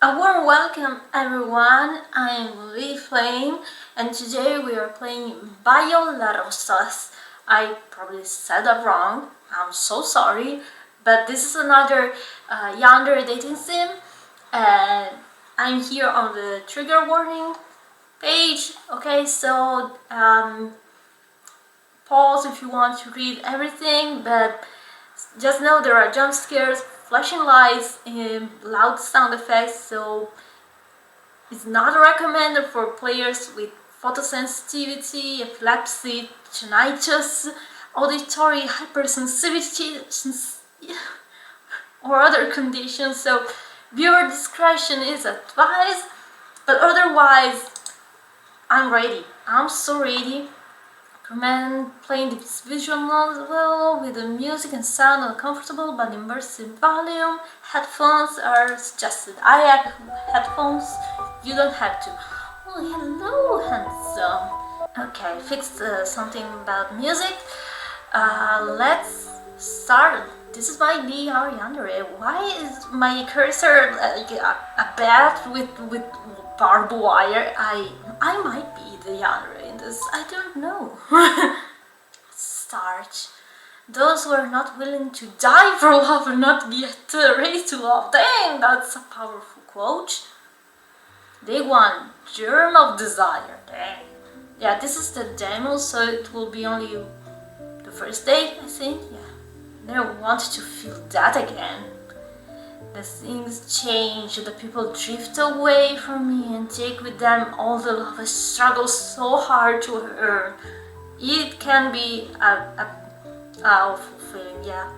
A warm welcome everyone, I'm Lee Flame and today we are playing Rosas. I probably said that wrong, I'm so sorry, but this is another Yandere dating sim and I'm here on the trigger warning page, okay, so pause if you want to read everything, but just know there are jump scares, flashing lights, and loud sound effects, so it's not recommended for players with photosensitivity, epilepsy, tinnitus, auditory hypersensitivity, or other conditions, so viewer discretion is advised, but otherwise, I'm ready. I'm so ready. Recommend playing this visual novel with the music and sound on comfortable but immersive volume. Headphones are suggested. I have headphones, you don't have to. Oh, hello, handsome. Okay, fixed something about music. Let's start. This is my DR Yandere. Why is my cursor like a bat with barbed wire? I might be the Yandere in this. I don't know. Start. Those who are not willing to die for love are not yet ready to love. Dang, that's a powerful quote. Day 1, Germ of Desire. Dang. Yeah, this is the demo, so it will be only the first day, I think. Yeah. Never wanted to feel that again. The things change, the people drift away from me and take with them all the love I struggle so hard to earn. It can be a awful feeling, yeah.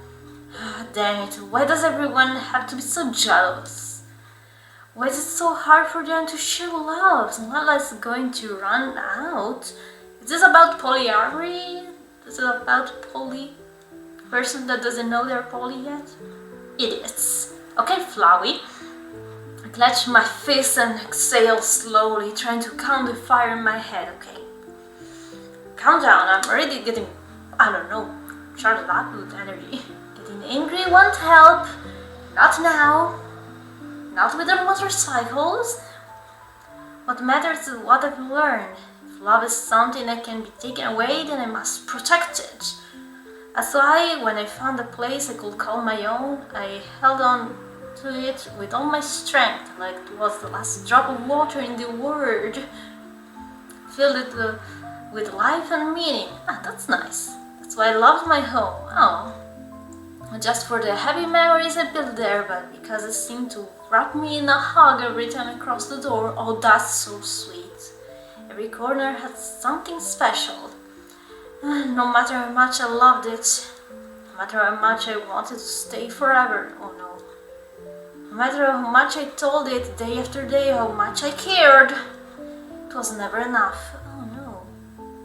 Dang it, why does everyone have to be so jealous? Why is it so hard for them to share love? It's not like it's going to run out. Is this about polyamory? Is it about person that doesn't know they're poly yet? Idiots. Okay, Flowey. I clench my fist and exhale slowly, trying to calm the fire in my head. Okay. Calm down, I'm already getting, I don't know, charged up with energy. Getting angry won't help. Not now. Not with their motorcycles. What matters is what I've learned. If love is something that can be taken away, then I must protect it. That's why, when I found a place I could call my own, I held on to it with all my strength, like it was the last drop of water in the world. Filled it with life and meaning. Ah, that's nice. That's why I loved my home. Oh, just for the happy memories I built there, but because it seemed to wrap me in a hug every time I crossed the door. Oh, that's so sweet. Every corner had something special. No matter how much I loved it, no matter how much I wanted to stay forever, oh no. No matter how much I told it day after day how much I cared, it was never enough. Oh no.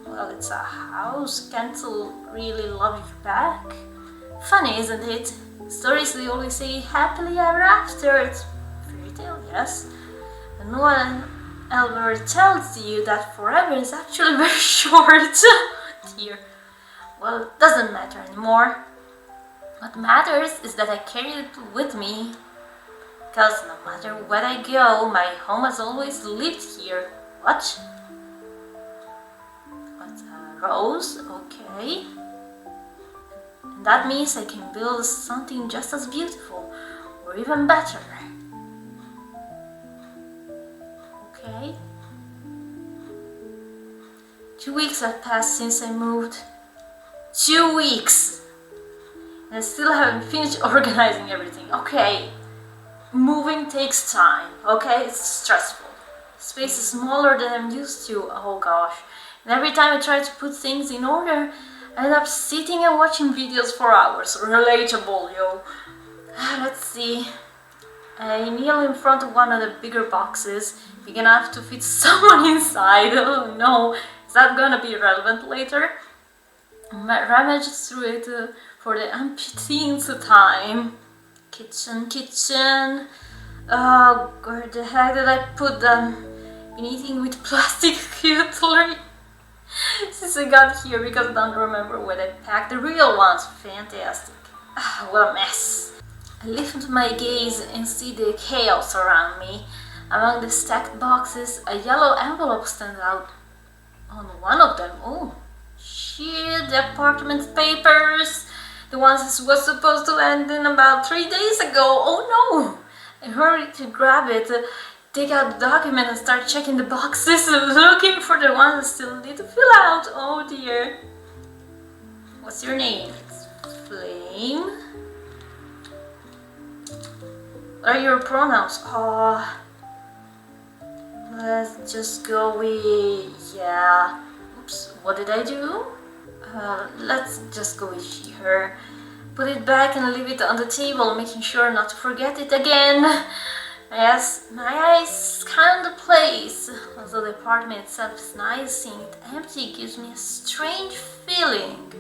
Well, it's a house, can't really love you back. Funny, isn't it? Stories they always say happily ever after. It's fairy tale, yes. And no one ever tells you that forever is actually very short. Here. Well, it doesn't matter anymore. What matters is that I carry it with me. Because no matter where I go, my home has always lived here. What? What's a rose? Okay. And that means I can build something just as beautiful, or even better. Okay. 2 weeks have passed since I moved. 2 weeks! And I still haven't finished organizing everything. Okay, moving takes time, okay? It's stressful. Space is smaller than I'm used to, oh gosh. And every time I try to put things in order, I end up sitting and watching videos for hours. Relatable, yo. Let's see. I kneel in front of one of the bigger boxes, big enough to fit someone inside. Oh no. Is that gonna be relevant later? Rummage through it for the umpteenth time. Kitchen. Oh, where the heck did I put them? Been eating with plastic cutlery since I got here because I don't remember where I packed the real ones. Fantastic. What a mess. I lift my gaze and see the chaos around me. Among the stacked boxes, a yellow envelope stands out. On one of them, oh, shit, the apartment papers. The ones this was supposed to end in about 3 days ago. Oh no! I hurried to grab it, take out the document and start checking the boxes, looking for the ones I still need to fill out. Oh dear. What's your name? Flame. What are your pronouns? Oh, let's just go with, yeah. Oops, what did I do? Let's just go with she, her. Put it back and leave it on the table, making sure not to forget it again. Yes, my eyes scan the place. Although the apartment itself is nice, seeing it empty gives me a strange feeling.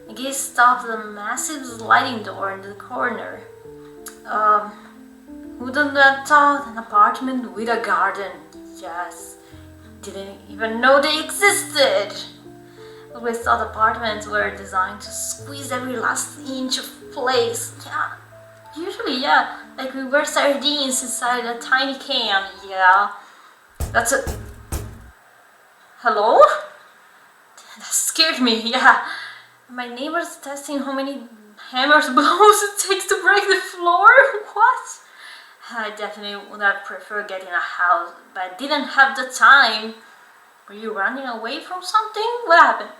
My gaze stopped at a massive sliding door in the corner. Who'd have thought an apartment with a garden? Yes, didn't even know they existed. Always thought apartments were designed to squeeze every last inch of place. Yeah, usually, yeah, like we were sardines inside a tiny can. Yeah, that's it. Hello? That scared me. Yeah, my neighbor's testing how many hammers blows it takes to break the floor. What? I definitely would have preferred getting a house, but I didn't have the time. Were you running away from something? What happened?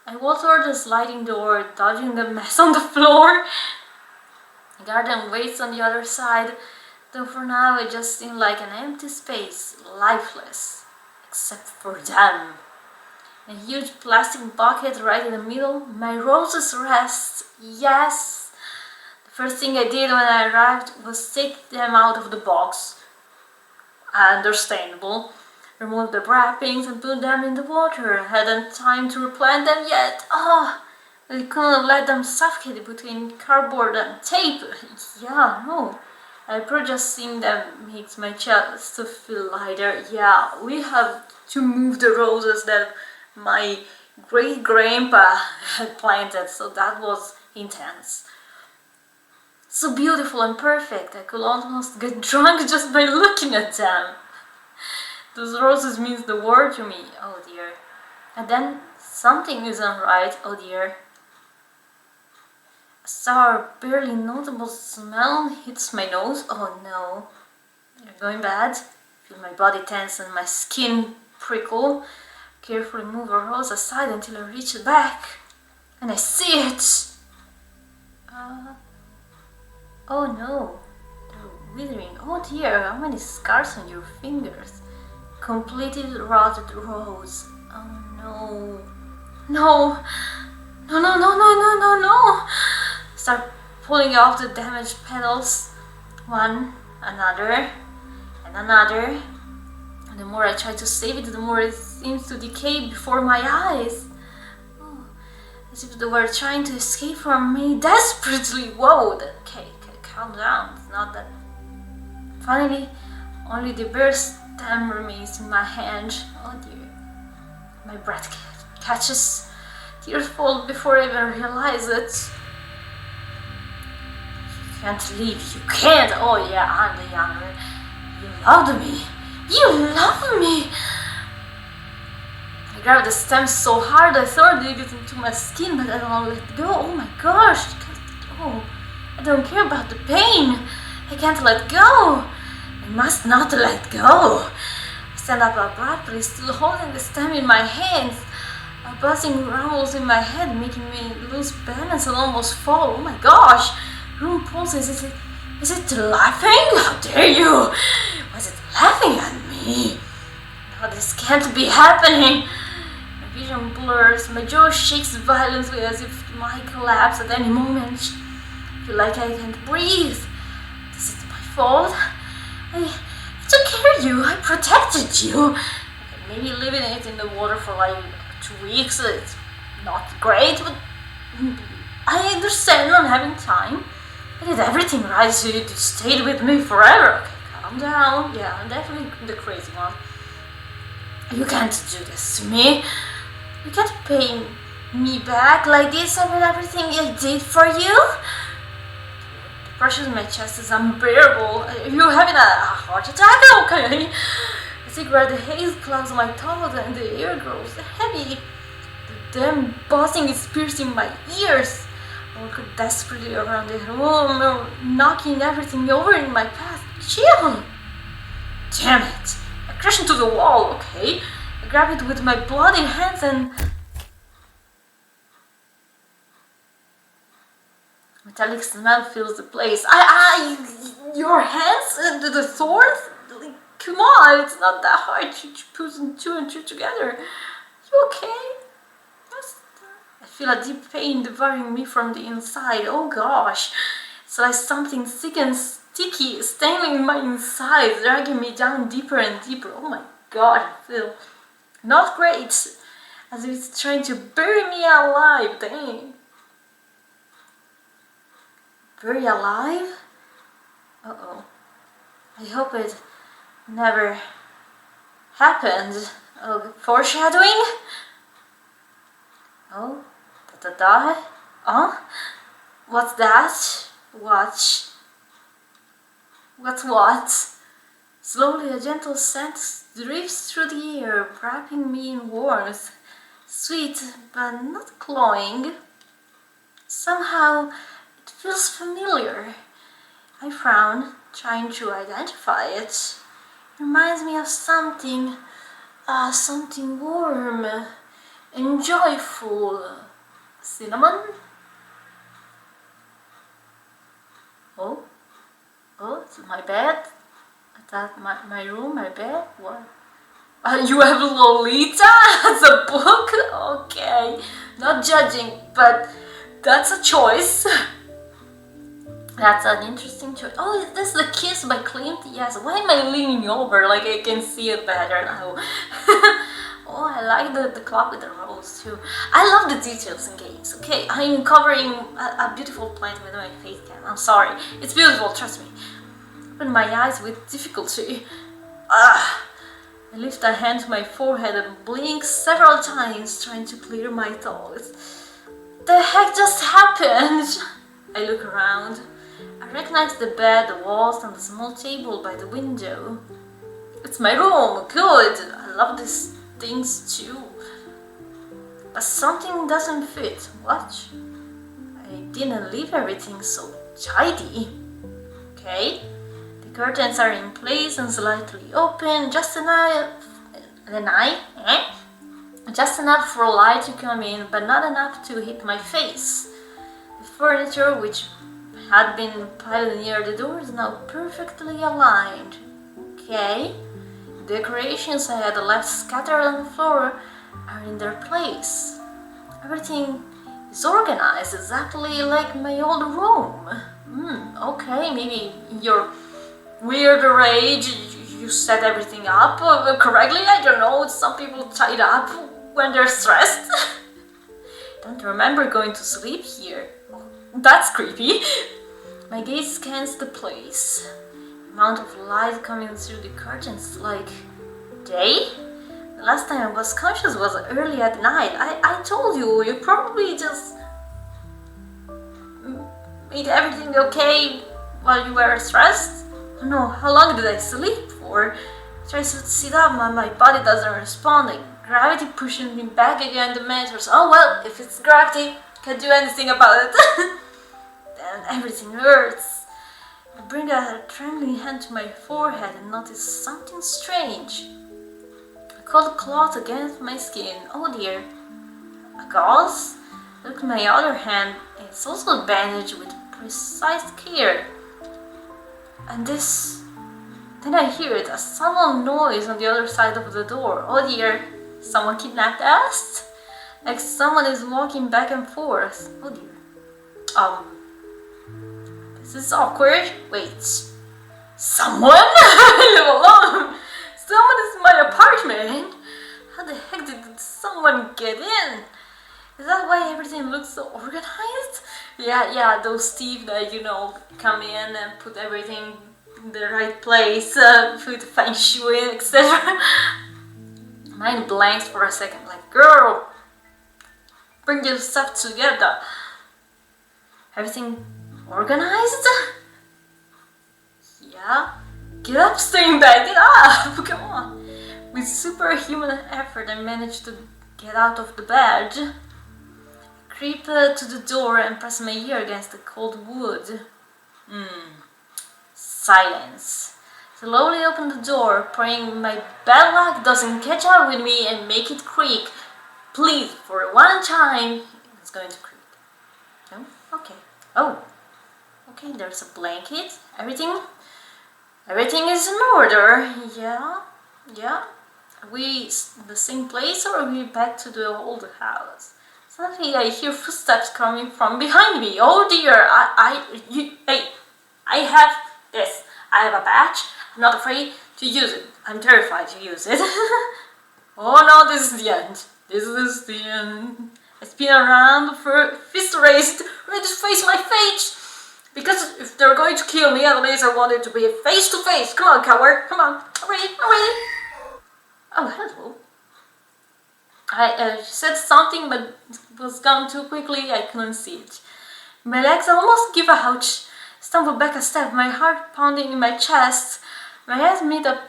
I walked toward the sliding door, dodging the mess on the floor. The garden waits on the other side, though for now it just seemed like an empty space, lifeless, except for them. A huge plastic bucket right in the middle, my roses rest, yes! The first thing I did when I arrived was take them out of the box. Understandable. Remove the wrappings and put them in the water. I hadn't time to replant them yet. Oh, I couldn't let them suffocate between cardboard and tape. Yeah, no. I just seeing them makes my chest feel lighter. Yeah, we have to move the roses that my great-grandpa had planted, so that was intense. So beautiful and perfect. I could almost get drunk just by looking at them. Those roses means the world to me, oh dear. And then something isn't right, oh dear. A sour, barely notable smell hits my nose, oh no. You're going bad? Feel my body tense and my skin prickle. Carefully move a rose aside until I reach it back. And I see it! Oh no. They're withering, oh dear, how many scars on your fingers. Completely rotted rose. Oh no. No. No, no, no, no, no, no, no. Start pulling off the damaged petals. One, another, and another. And the more I try to save it, the more it seems to decay before my eyes. Oh, as if they were trying to escape from me desperately. Whoa, okay, calm down. It's not that. Finally, only the bare stem remains in my hand. Oh dear. My breath catches. Tears fall before I even realize it. You can't leave. You can't. Oh yeah, I'm the younger. You loved me. You love me. I grabbed the stem so hard I thought it get into my skin, but I don't let go. Oh my gosh. Oh, I don't care about the pain. I can't let go. I must not let go. I stand up abruptly, still holding the stem in my hands. A buzzing rumbles in my head, making me lose balance and almost fall. Oh my gosh! Room pulses. Is it laughing? How dare you? Was it laughing at me? No, this can't be happening. My vision blurs. My jaw shakes violently as if it might collapse at any moment. I feel like I can't breathe. This is my fault. I took care of you. I protected you. Maybe leaving it in the water for like 2 weeks. It's not great, but I understand not having time. I did everything right, so you stayed with me forever. Okay, calm down. Yeah, I'm definitely the crazy one. You can't do this to me. You can't pay me back like this after everything I did for you. Pressure in my chest is unbearable. Are you having a heart attack? Okay. A cigarette, the haze clouds my throat and the air grows heavy. The damn buzzing is piercing my ears. I walk desperately around the room, knocking everything over in my path. Chill! Damn it! I crash into the wall, okay? I grab it with my bloody hands and... metallic smell fills the place. Your hands into the thorns? Like, come on, it's not that hard to put two and two together. You okay? Yes. I feel a deep pain devouring me from the inside. Oh gosh. It's like something thick and sticky staining my inside, dragging me down deeper and deeper. Oh my god, I feel not great. As if it's trying to bury me alive. Dang. Very alive? Uh-oh. I hope it never happened. Oh, foreshadowing? Oh, da-da-da. Oh? What's that? Watch. What's what? Slowly a gentle scent drifts through the air, wrapping me in warmth. Sweet, but not cloying. Somehow, it feels familiar. I frown, trying to identify it. It reminds me of something warm and joyful. Cinnamon? Oh, it's my bed. I thought my room, my bed. What? You have Lolita as a book? Okay, not judging, but that's a choice. That's an interesting choice. Oh, is this The Kiss by Clint? Yes. Why am I leaning over like I can see it better now? Oh, I like the clock with the rose too. I love the details in games. Okay, I'm covering a beautiful plant with my face cam. I'm sorry. It's beautiful, trust me. Open my eyes with difficulty. I lift a hand to my forehead and blink several times, trying to clear my thoughts. The heck just happened? I look around. I recognize the bed, the walls, and the small table by the window. It's my room. Good. I love these things too. But something doesn't fit. What? I didn't leave everything so tidy. Okay. The curtains are in place and slightly open, just enough for light to come in, but not enough to hit my face. The furniture, which had been piled near the door, is now perfectly aligned. Okay. The decorations I had left scattered on the floor are in their place. Everything is organized exactly like my old room. Okay, maybe in your weird rage you set everything up correctly. I don't know, some people tie it up when they're stressed. Don't remember going to sleep here. That's creepy. My gaze scans the place. The amount of light coming through the curtains like day. The last time I was conscious was early at night. I told you, you probably just made everything okay while you were stressed. Oh no, how long did I sleep for? I try to sit up, my body doesn't respond. Like gravity pushing me back against the mattress. Oh well, if it's gravity, can't do anything about it. Then everything hurts. I bring a trembling hand to my forehead and notice something strange. A cold cloth against my skin. Oh dear. A gauze? Look at my other hand. It's also bandaged with precise care. And this... Then I hear it, a subtle noise on the other side of the door. Oh dear. Someone kidnapped us? Like someone is walking back and forth. Oh dear. This is awkward. Wait. Someone? I live alone. Someone is in my apartment. How the heck did someone get in? Is that why everything looks so organized? Yeah, those thieves that, come in and put everything in the right place, put feng shui, etc. Mind blanks for a second, like, girl, bring your stuff together. Everything organized? Yeah? Get up, stay in bed, get up! Come on! With superhuman effort, I managed to get out of the bed. Creep to the door and press my ear against the cold wood. Silence. Slowly open the door, praying my bad luck doesn't catch up with me and make it creak. Please, for one time, it's going to creak. No? Okay. Oh. Okay, there's a blanket. Everything is in order. Yeah. Are we in the same place or are we back to the old house? Suddenly I hear footsteps coming from behind me. Oh dear, I have this. I have a badge. I'm not afraid to use it. I'm terrified to use it. Oh no, this is the end. This is the end. I spin around, fist raised, ready to face my fate. Because if they're going to kill me, at least I want it to be face to face. Come on, coward. Come on. I'm ready. Oh, hello. I said something, but it was gone too quickly, I couldn't see it. My legs almost give out. Stumbled back a step, my heart pounding in my chest. My eyes made a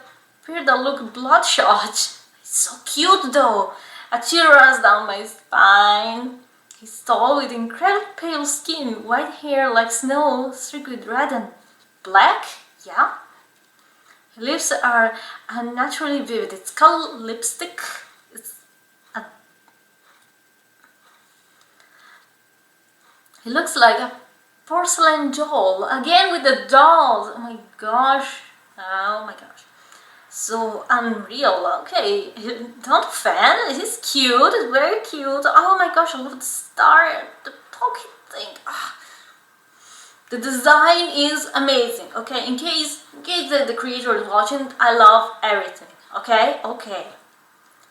appear that look bloodshot. It's so cute though. A chill runs down my spine. He's tall with incredibly pale skin, white hair like snow, streaked with red and black. Yeah. His lips are unnaturally vivid. It's called lipstick. He looks like a porcelain doll. Again with the dolls. Oh my gosh. So unreal. Okay, not a fan. He's cute. It's very cute. Oh my gosh, I love the star, the pocket thing. The design is amazing. Okay, in case the creator is watching, I love everything. Okay.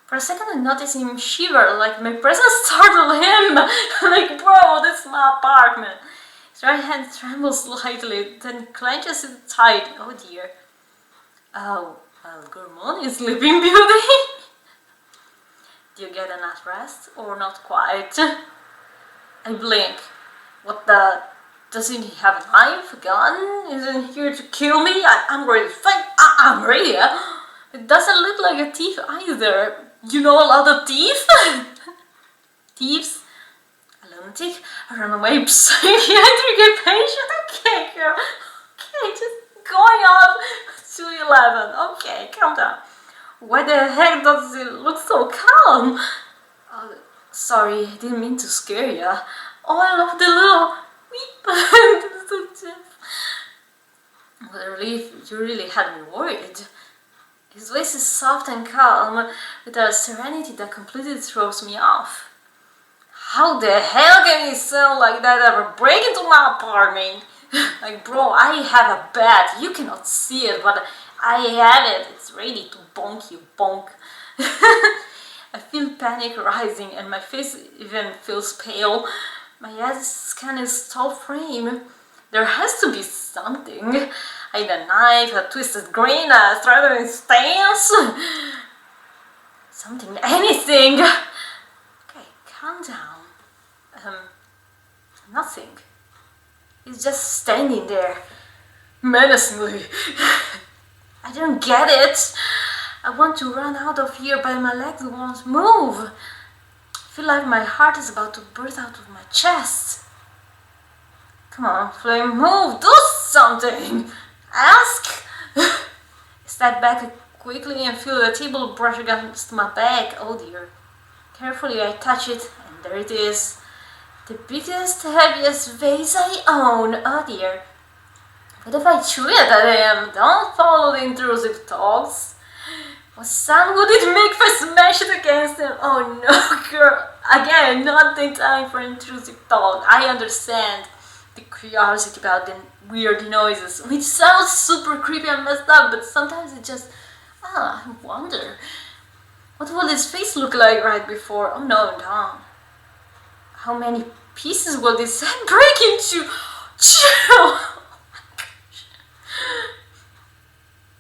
For a second, I noticed him shiver, like my presence startled him. Like, bro, this is my apartment. His right hand trembles slightly, then clenches it tight. Oh dear. Oh, well, good morning, Sleeping Beauty. Do you get enough rest, or not quite? I blink. What the? Doesn't he have a knife, a gun? Isn't he here to kill me? I'm ready to fight. I'm ready. It doesn't look like a thief either. You know a lot of thieves? Thieves? A lunatic? A runaway psychiatric patient? Okay, girl. Okay, just going up to 11. Okay, calm down. Why the heck does it look so calm? Sorry, I didn't mean to scare you. Oh, I love the little weep. What a relief, you really had me worried. His voice is soft and calm, with a serenity that completely throws me off. How the hell can he sound like that ever break into my apartment? Like, bro, I have a bed. You cannot see it, but I have it. It's ready to bonk you, bonk. I feel panic rising and my face even feels pale. My eyes scan his tall frame. There has to be something. I had a knife, a twisted grin, a threatening stance. Something, anything. Okay, calm down. Nothing. He's just standing there, menacingly. I don't get it. I want to run out of here, but my legs won't move. I feel like my heart is about to burst out of my chest. Come on, Flame, move, do something. Ask. I step back quickly and feel the table brush against my back. Oh dear. Carefully I touch it, and there it is. The biggest, heaviest vase I own. Oh dear. What if I threw it at him? Don't follow the intrusive thoughts. What sound would it make if I smash it against him? Oh no, girl. Again, not the time for intrusive thought. I understand the curiosity about the weird noises, which sounds super creepy and messed up, but sometimes it just, I wonder. What will his face look like right before? Oh no. How many pieces will this set break into? Chill!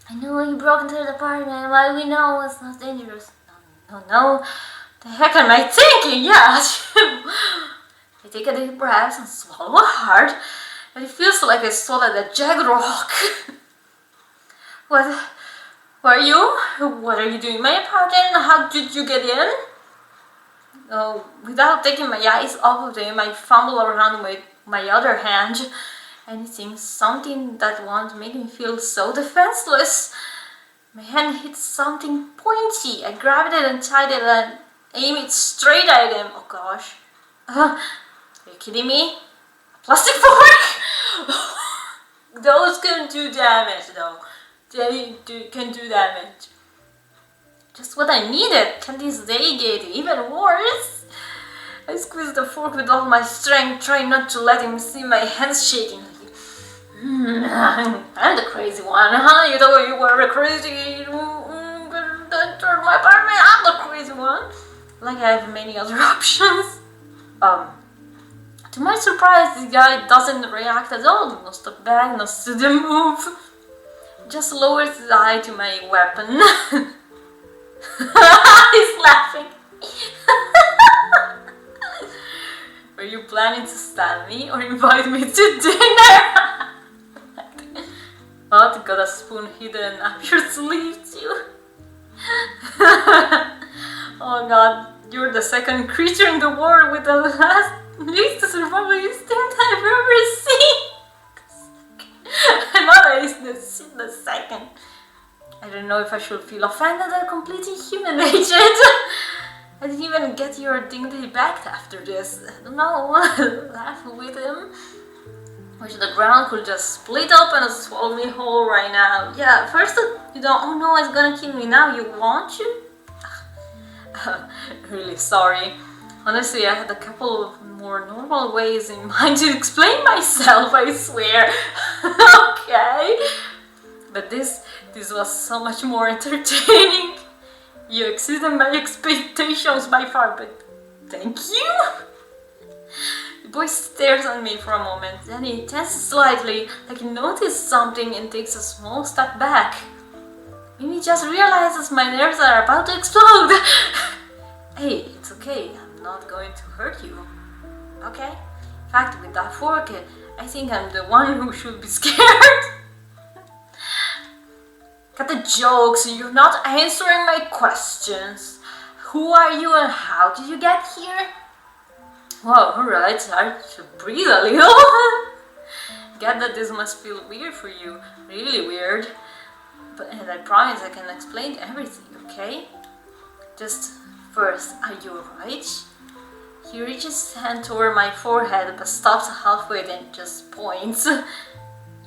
I know you broke into the apartment. Why we know it's not dangerous. No. The heck am I thinking? Yeah. I take a deep breath and swallow hard, but it feels like I swallowed a jagged rock. What? Who are you? What are you doing in my apartment? How did you get in? Without taking my eyes off of him, I fumble around with my other hand. Anything, something that won't make me feel so defenseless. My hand hits something pointy. I grabbed it and tied it and aimed it straight at him. Oh gosh. Are you kidding me? A plastic fork? Those can do damage though. Can do damage. Just what I needed. Can this day get even worse? I squeezed the fork with all my strength, trying not to let him see my hands shaking. I'm the crazy one, huh? You thought you were crazy. Don't turn my apartment. I'm the crazy one. Like I have many other options. To my surprise, the guy doesn't react at all. No stop back, no sudden move. Just lowers his eye to my weapon. He's laughing. Were you planning to stab me or invite me to dinner? What? Got a spoon hidden up your sleeve too? Oh god, you're the second creature in the world with the least survival instinct I've ever seen. Another is the second. I don't know if I should feel offended or completely humiliated. I didn't even get your dignity back after this. I don't know. Laugh with him. Wish the ground could just split open and swallow me whole right now. Yeah, first you don't. Oh no, it's gonna kill me now. You want to? Really sorry. Honestly, I had a couple of more normal ways in mind to explain myself, I swear. Okay. But this was so much more entertaining. You exceeded my expectations by far, but thank you. The boy stares at me for a moment, then he tenses slightly, like he noticed something and takes a small step back. Maybe he just realizes my nerves are about to explode. Hey, it's okay, I'm not going to hurt you. Okay? In fact, with that fork, I think I'm the one who should be scared. Cut the jokes, you're not answering my questions. Who are you and how did you get here? Well, alright, I should breathe a little. Get that this must feel weird for you, really weird. And I promise I can explain everything, okay? Just first, are you alright? He reaches his hand toward my forehead but stops halfway then just points.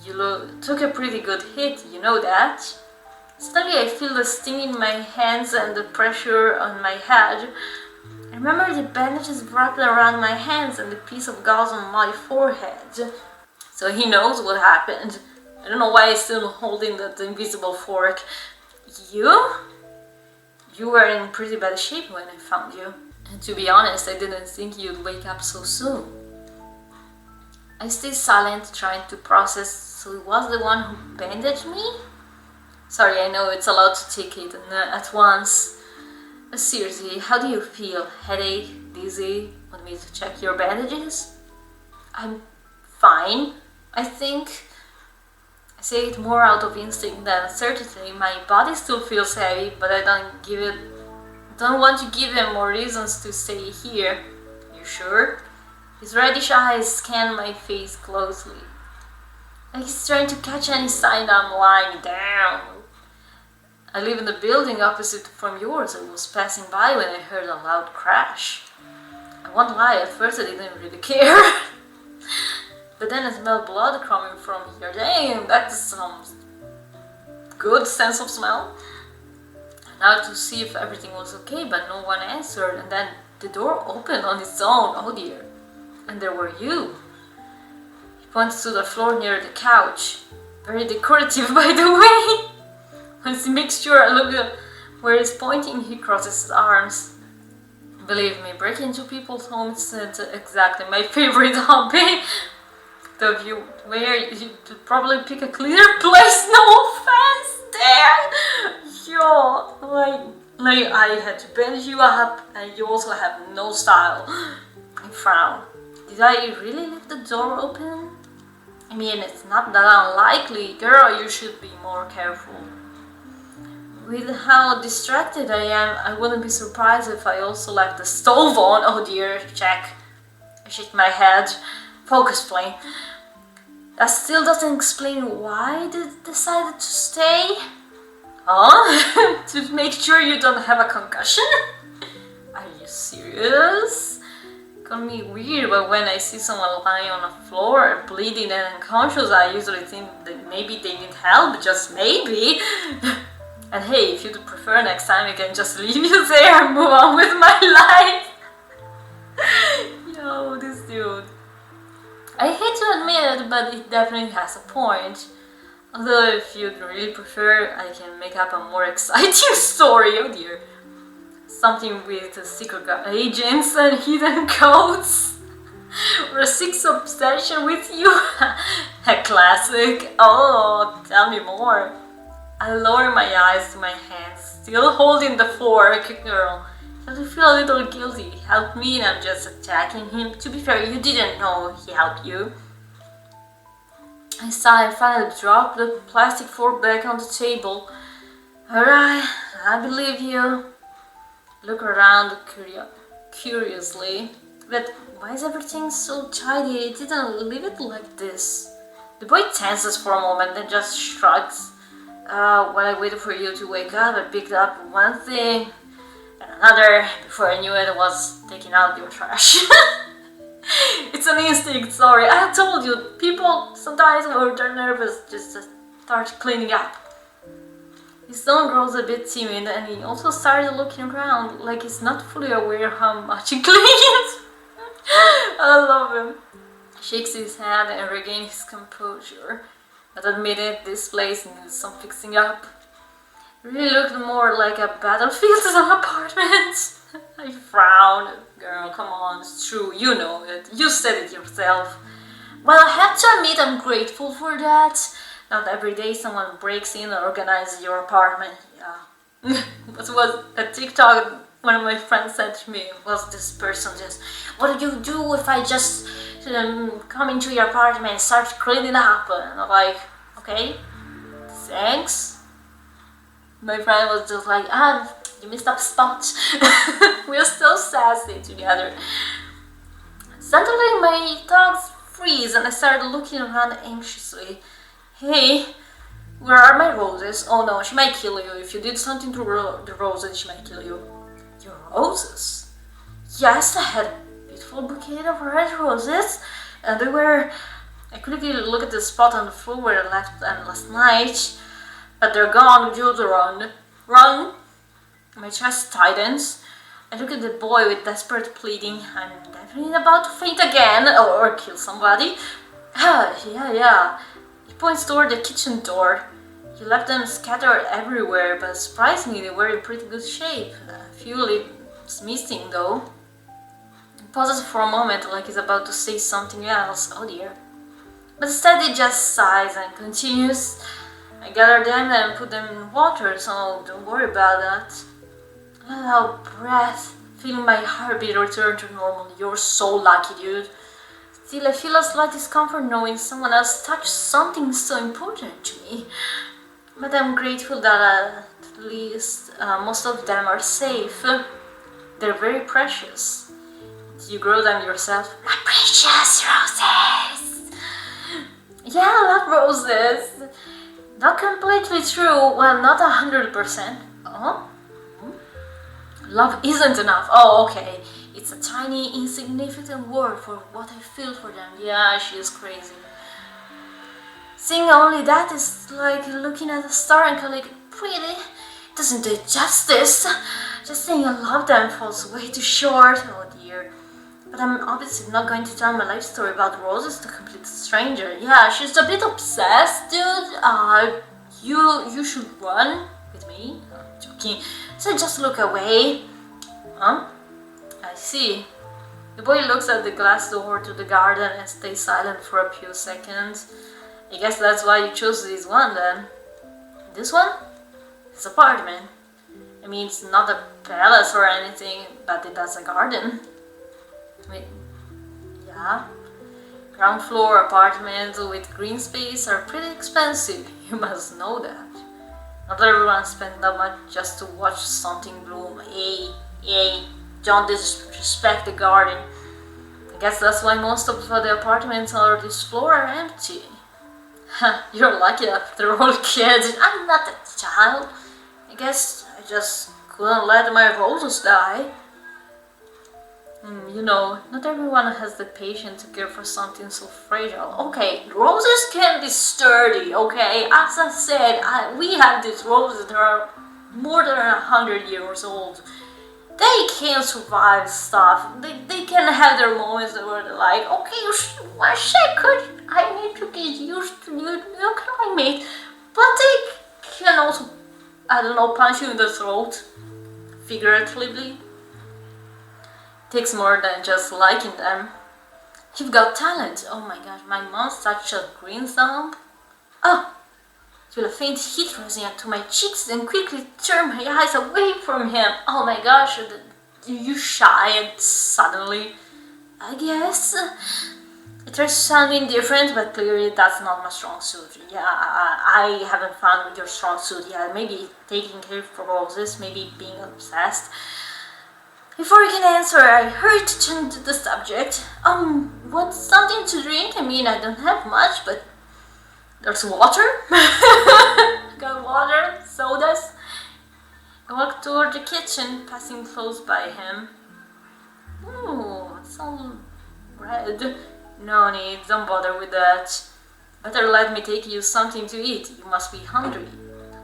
You took a pretty good hit, you know that? Suddenly I feel the sting in my hands and the pressure on my head. I remember the bandages wrapped around my hands and the piece of gauze on my forehead. So he knows what happened. I don't know why he's still holding that invisible fork. You? You were in pretty bad shape when I found you. And to be honest, I didn't think you'd wake up so soon. I stayed silent, trying to process. So he was the one who bandaged me? Sorry, I know it's a lot to take it at once. But seriously, how do you feel? Headache? Dizzy? Want me to check your bandages? I'm fine, I think. I say it more out of instinct than certainty. My body still feels heavy, but I don't want to give him more reasons to stay here. You sure? His reddish eyes scan my face closely. Like he's trying to catch any sign that I'm lying down. I live in the building opposite from yours. I was passing by when I heard a loud crash. I won't lie, at first I didn't really care. But then I smelled blood coming from here. Dang, that's some good sense of smell. Now to see if everything was okay, but no one answered. And then the door opened on its own. Oh dear. And there were you. He points to the floor near the couch. Very decorative, by the way. Once he makes sure I look where he's pointing, he crosses his arms. Believe me, breaking into people's homes isn't exactly my favorite hobby. Though you should probably pick a cleaner place, no offense, damn! Yo, like I had to bend you up and you also have no style. I frown. Did I really leave the door open? I mean, it's not that unlikely. Girl, you should be more careful. With how distracted I am, I wouldn't be surprised if I also left the stove on. Oh dear, check. I shake my head. Focus plane. That still doesn't explain why they decided to stay. Huh? To make sure you don't have a concussion? Are you serious? Call me weird, but when I see someone lying on the floor, bleeding and unconscious, I usually think that maybe they need help, just maybe. And hey, if you'd prefer, next time I can just leave you there and move on with my life. Yo, this dude. I hate to admit it, but it definitely has a point. Although if you'd really prefer, I can make up a more exciting story. Oh dear. Something with secret agents and hidden codes. Or a sex obsession with you. A classic. Oh, tell me more. I lower my eyes to my hands, still holding the fork. Girl, you feel a little guilty. Help me and I'm just attacking him. To be fair, you didn't know he helped you. I sigh and finally drop the plastic fork back on the table. Alright, I believe you. Look around curiously. But why is everything so tidy? I didn't leave it like this. The boy tenses for a moment and just shrugs. While I waited for you to wake up, I picked up one thing and another. Before I knew it, I was taking out your trash. It's an instinct, sorry. I told you, people sometimes when they're nervous just start cleaning up. His son grows a bit timid and he also started looking around like he's not fully aware how much he cleans. I love him. He shakes his head and regains his composure. But admit it, this place needs some fixing up. It really looked more like a battlefield than an apartment. I frowned. Girl, come on, it's true, you know it. You said it yourself. Well, I have to admit I'm grateful for that. Not every day someone breaks in and organizes your apartment. Yeah. What was a TikTok one of my friends said to me was this person just, what do you do if I just come into your apartment and start cleaning up? And I'm like, okay, thanks. My friend was just like, you missed up spot. We're so sassy together. Suddenly my thoughts freeze and I started looking around anxiously. Hey, where are my roses? Oh no, she might kill you. If you did something to the roses, she might kill you. Your roses? Yes, I had a beautiful bouquet of red roses. And they were... I quickly look at the spot on the floor where I left them last night. But they're gone, Jules, run. Run! My chest tightens. I look at the boy with desperate pleading. I'm definitely about to faint again, or kill somebody. Yeah. He points toward the kitchen door. He left them scattered everywhere, but surprisingly they were in pretty good shape. A few lips missing though. He pauses for a moment like he's about to say something else. Oh dear. But instead he just sighs and continues. I gather them and put them in water, so don't worry about that. I allow breath, feeling my heartbeat return to normal. You're so lucky, dude. Still, I feel a slight discomfort knowing someone else touched something so important to me. But I'm grateful that at least most of them are safe. They're very precious. You grow them yourself. My precious roses! Yeah, I love roses. Not completely true, well, not 100%. Oh? Love isn't enough. Oh, okay. It's a tiny, insignificant word for what I feel for them. Yeah, she is crazy. Saying only that is like looking at a star and calling it pretty. Doesn't do it justice. Just saying I love them falls way too short. Oh dear. But I'm obviously not going to tell my life story about roses to a complete stranger. Yeah, she's a bit obsessed, dude. You should run with me. I'm joking. So just look away. Huh? I see. The boy looks at the glass door to the garden and stays silent for a few seconds. I guess that's why you chose this one then. This one? It's an apartment. I mean, it's not a palace or anything, but it has a garden. Wait, yeah. Ground floor apartments with green space are pretty expensive, you must know that. Not everyone spends that much just to watch something bloom. Hey, don't disrespect the garden. I guess that's why most of the apartments on this floor are empty. You're lucky after all, kid. I'm not a child. I guess I just couldn't let my roses die. You know, not everyone has the patience to care for something so fragile. Okay, roses can be sturdy, okay? As I said, we have these roses that are more than 100 years old. They can survive stuff. They can have their moments where they're like, okay, 1 second, I need to get used to new climate. But they can also, I don't know, punch you in the throat, figuratively. Takes more than just liking them. You've got talent. Oh my gosh, my mom's such a green thumb. Oh, feel a faint heat rising up to my cheeks and quickly turn my eyes away from him. Oh my gosh, you shy and suddenly, I guess. It tries to sound indifferent, but clearly that's not my strong suit. Yeah, I haven't found your strong suit yet. Maybe taking care of roses, maybe being obsessed. Before you can answer, I hurried to change the subject. Want something to drink? I mean, I don't have much, but there's water. Got water, sodas. I walked toward the kitchen, passing close by him. Ooh, it's all red. No need, don't bother with that. Better let me take you something to eat. You must be hungry.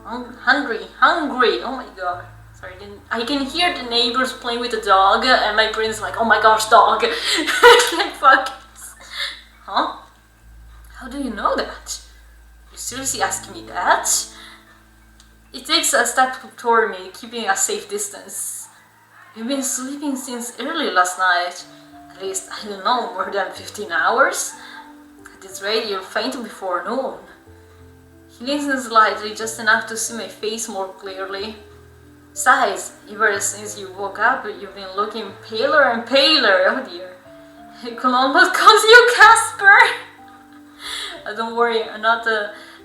Hungry. Oh my god. Sorry, I can hear the neighbors playing with the dog, and my brain's like, oh my gosh, dog. I can't focus. Huh? How do you know that? You seriously asking me that? It takes a step toward me, keeping a safe distance. You've been sleeping since early last night. At least, I don't know, more than 15 hours? At this rate, you'll faint before noon. He leans in slightly, just enough to see my face more clearly. Besides, ever since you woke up, you've been looking paler and paler. Oh dear. I could almost call you Casper. Don't worry, I'm not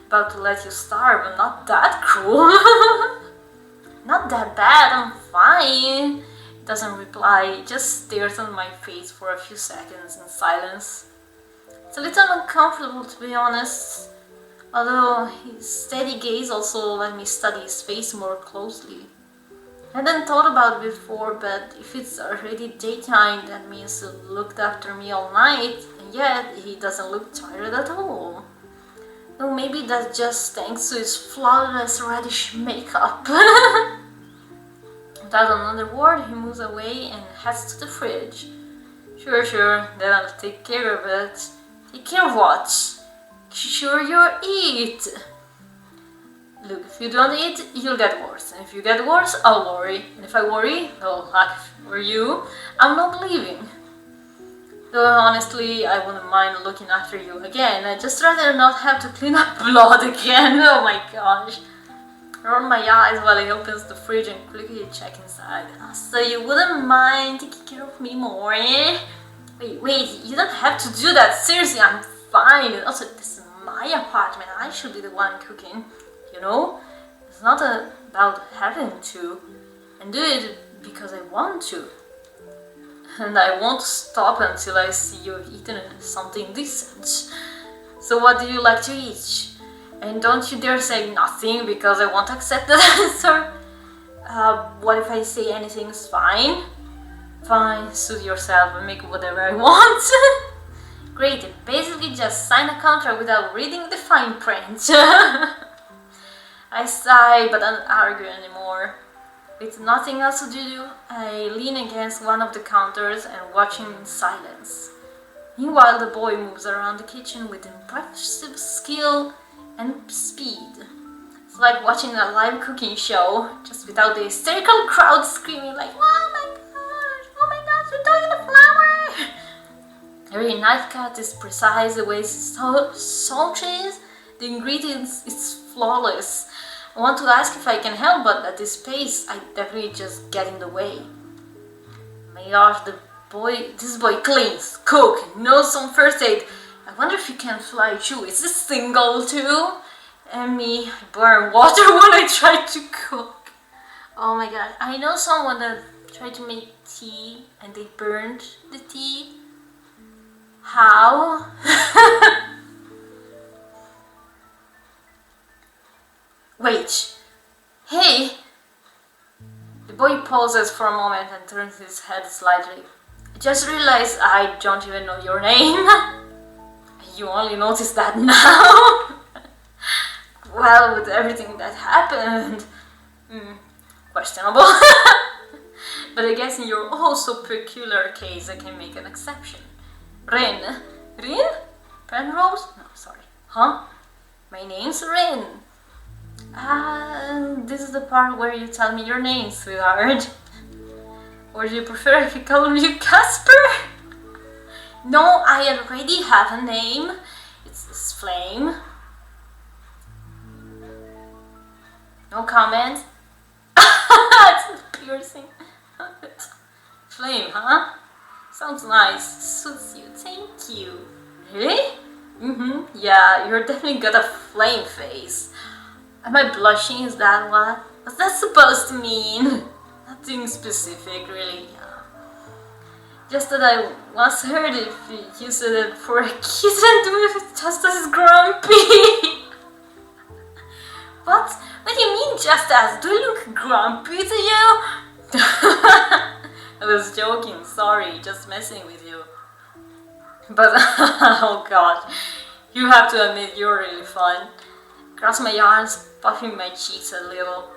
about to let you starve. I'm not that cruel. Not that bad, I'm fine. He doesn't reply, he just stares at my face for a few seconds in silence. It's a little uncomfortable, to be honest. Although his steady gaze also let me study his face more closely. I hadn't thought about it before, but if it's already daytime, that means he looked after me all night, and yet he doesn't look tired at all. Well, maybe that's just thanks to his flawless reddish makeup. Without another word, he moves away and heads to the fridge. Sure, then I'll take care of it. Take care of what? Sure, you'll eat. Look, if you don't eat, you'll get worse. And if you get worse, I'll worry. And if I worry, well, luck for you, I'm not leaving. Though honestly, I wouldn't mind looking after you again. I'd just rather not have to clean up blood again. Oh my gosh. I roll my eyes while he opens the fridge and quickly check inside. So you wouldn't mind taking care of me more, eh? Wait, you don't have to do that. Seriously, I'm fine. And also, this is my apartment. I should be the one cooking. You know, it's not about having to, and do it because I want to. And I won't stop until I see you've eaten something decent. So what do you like to eat? And don't you dare say nothing because I won't accept that answer. What if I say anything's fine? Fine, suit yourself and make whatever I want. Great, basically just sign a contract without reading the fine print. I sigh, but I don't argue anymore. With nothing else to do, I lean against one of the counters and watch him in silence. Meanwhile, the boy moves around the kitchen with impressive skill and speed. It's like watching a live cooking show, just without the hysterical crowd screaming like, oh my gosh, you're doing the flower! Every knife cut is precise, the way salt is, the ingredients is flawless. I want to ask if I can help, but at this pace, I definitely just get in the way. My gosh, this boy cleans, cooks, knows some first aid. I wonder if you can fly too. Is this single too? And me burn water when I try to cook. Oh my god. I know someone that tried to make tea and they burned the tea. How? Wait. Hey! The boy pauses for a moment and turns his head slightly. I just realized I don't even know your name. You only noticed that now? Well, with everything that happened, questionable. But I guess in your also peculiar case, I can make an exception. Rin. Rin? Penrose? No, sorry. Huh? My name's Rin. This is the part where you tell me your name, sweetheart. Or do you prefer if I call you Casper? No, I already have a name. It's Flame. No comment. It's piercing. Flame, huh? Sounds nice. Suits you. Thank you. Really? Yeah, you're definitely got a flame face. Am I blushing? Is that what? What's that supposed to mean? Nothing specific, really. Just that I once heard if you use it for a kitten to move just as grumpy. What? What do you mean just as? Do I look grumpy to you? I was joking, sorry, just messing with you. But, oh god, you have to admit you're really fun. Cross my arms, puffing my cheeks a little.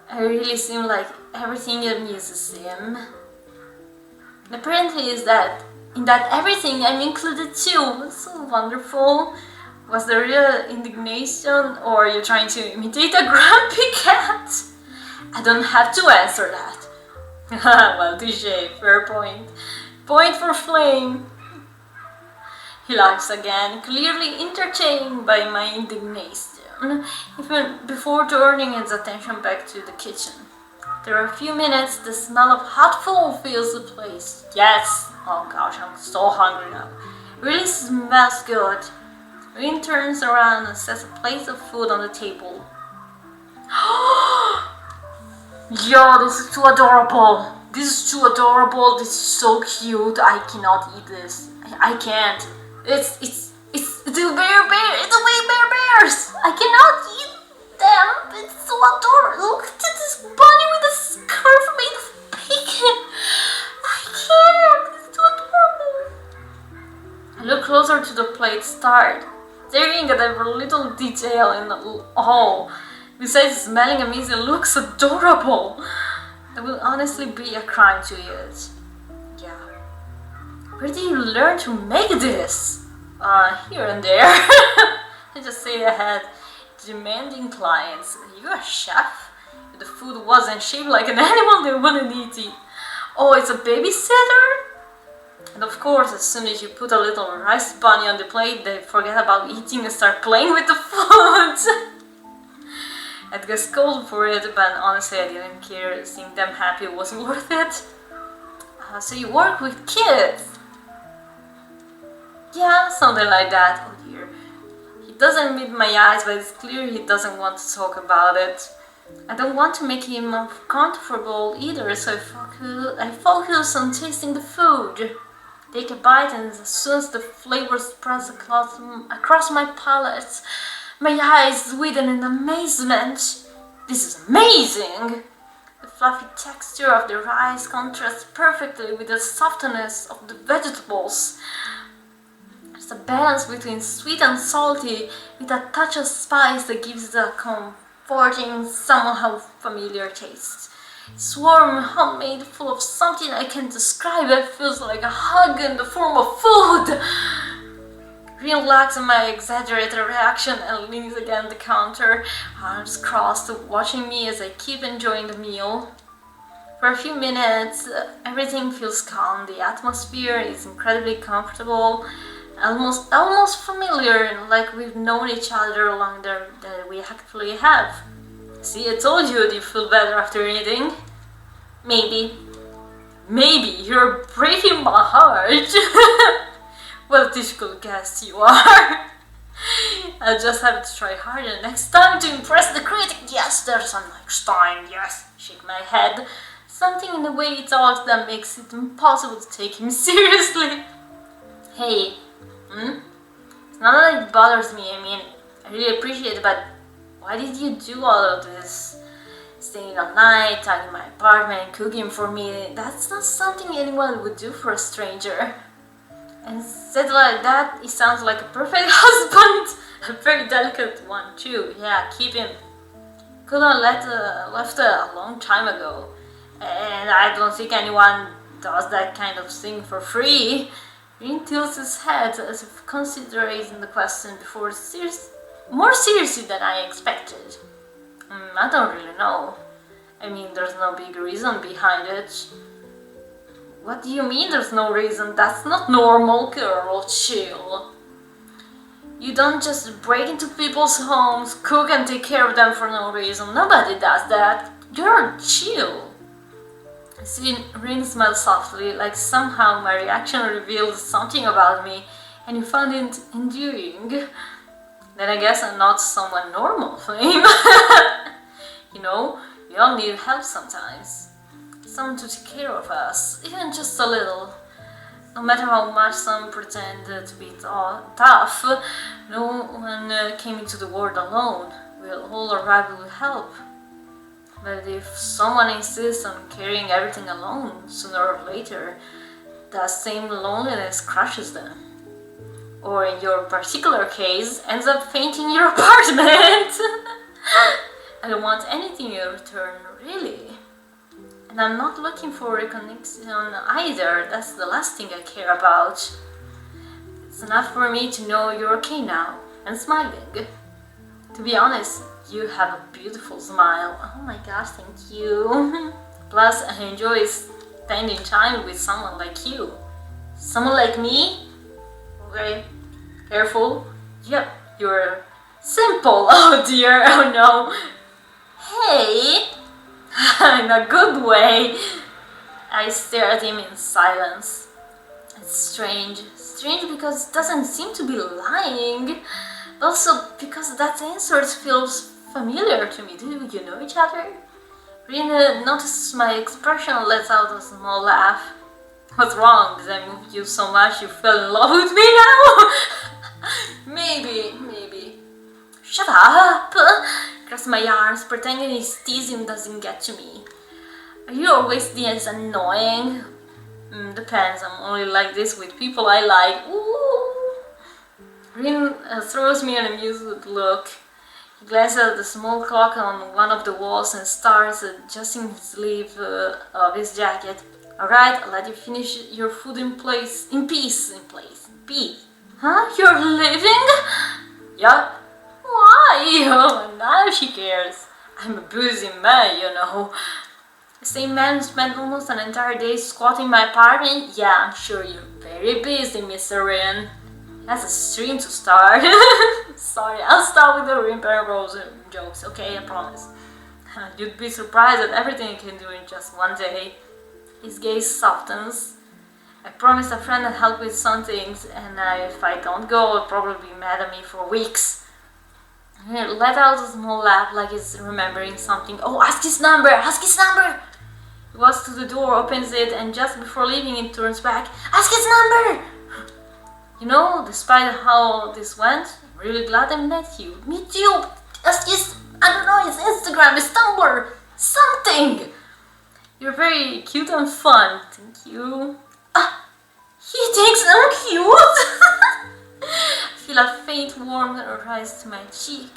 I really seem like everything amuses him. And apparently is that in that everything I'm included too. It's so wonderful. Was there real indignation or are you trying to imitate a grumpy cat? I don't have to answer that. Well, touché, fair point. Point for Flame. He laughs again, clearly entertained by my indignation, even before turning his attention back to the kitchen. After a few minutes, the smell of hot food fills the place. Yes! Oh gosh, I'm so hungry now. It really smells good. Rin turns around and sets a plate of food on the table. Yo, this is too adorable. This is too adorable. This is so cute. I cannot eat this. I can't. It's the way bears. I cannot eat them. It's so adorable. Look at this bunny with a scarf made of bacon. I can't. It's too adorable. I look closer to the plate, staring at every little detail in the whole. Besides smelling amazing, it looks adorable. It will honestly be a crime to eat it. Yeah. Where did you learn to make this? Here and there. I just say ahead. Demanding clients. You're a chef? If the food wasn't shaped like an animal, they wouldn't eat it. Oh, it's a babysitter? And of course, as soon as you put a little rice bunny on the plate, they forget about eating and start playing with the food. I'd get scolded for it, but honestly I didn't care. Seeing them happy was worth it. So you work with kids? Yeah, something like that. Oh dear. He doesn't meet my eyes, but it's clear he doesn't want to talk about it. I don't want to make him uncomfortable either, so I focus on tasting the food. Take a bite, and as soon as the flavor spreads across my palate, my eyes widen in amazement. This is amazing! The fluffy texture of the rice contrasts perfectly with the softness of the vegetables. There's a balance between sweet and salty with a touch of spice that gives it a comforting, somehow familiar taste. It's warm, homemade, full of something I can't describe. It feels like a hug in the form of food. Relaxed in my exaggerated reaction and leans against the counter, arms crossed, watching me as I keep enjoying the meal. For a few minutes, everything feels calm. The atmosphere is incredibly comfortable, almost familiar, like we've known each other longer than we actually have. See, I told you you feel better after eating. Maybe you're breaking my heart. What a typical guest you are. I'll just have to try harder next time to impress the critic. Yes, there's a next time. Yes, shake my head. Something in the way he talks that makes it impossible to take him seriously. Hey, it's not that it bothers me. I mean, I really appreciate it, but why did you do all of this? Staying all night, tidying my apartment, cooking for me. That's not something anyone would do for a stranger. And said like that, he sounds like a perfect husband. A very delicate one too. Yeah, keep him. Could have left a long time ago. And I don't think anyone does that kind of thing for free. Green tilts his head as if considering the question more seriously than I expected. I don't really know. I mean, there's no big reason behind it. What do you mean there's no reason? That's not normal, girl. Chill. You don't just break into people's homes, cook and take care of them for no reason. Nobody does that. Girl, chill. Rin smiled softly, like somehow my reaction revealed something about me, and you found it endearing. Then I guess I'm not someone normal, Flame. You know, we all need help sometimes. Someone to take care of us, even just a little. No matter how much some pretend to be tough, no one came into the world alone. We'll all arrive with help. But if someone insists on carrying everything alone, sooner or later, that same loneliness crushes them. Or in your particular case, ends up fainting in your apartment. I don't want anything in return, really. And I'm not looking for recognition either. That's the last thing I care about. It's enough for me to know you're okay now and smiling. To be honest, you have a beautiful smile. Oh my gosh, thank you. Plus, I enjoy spending time with someone like you. Someone like me? Okay, careful. Yep, you're simple. Oh dear, oh no. Hey! In a good way. I stare at him in silence. It's strange. Strange because it doesn't seem to be lying. But also because that answer feels familiar to me. Do you know each other? Rina noticed my expression and let out a small laugh. What's wrong? Did I move you so much you fell in love with me now? Maybe. Shut up! Cross my arms, pretending his teasing doesn't get to me. Are you always this annoying? Depends, I'm only like this with people I like. Ooh. Rin throws me an amused look. He glances at the small clock on one of the walls and starts adjusting the sleeve of his jacket. Alright, I'll let you finish your food in peace. Huh? You're leaving? Yup. Why? Oh, now she cares. I'm a busy man, you know. The same man who spent almost an entire day squatting in my apartment? Yeah, I'm sure you're very busy, Mr. Rin. That's a stream to start. Sorry, I'll stop with the Rin and Rose jokes, okay? I promise. You'd be surprised at everything you can do in just one day. His gaze softens. I promised a friend I'd help with some things, and if I don't go, he'll probably be mad at me for weeks. He let out a small laugh like he's remembering something. Oh, ask his number! He walks to the door, opens it, and just before leaving it turns back. Ask his number! You know, despite how this went, I'm really glad I met you. Me too! Ask his, I don't know, his Instagram, his Tumblr, something! You're very cute and fun. Thank you. He thinks I'm cute! I feel a faint warmth rise to my cheek.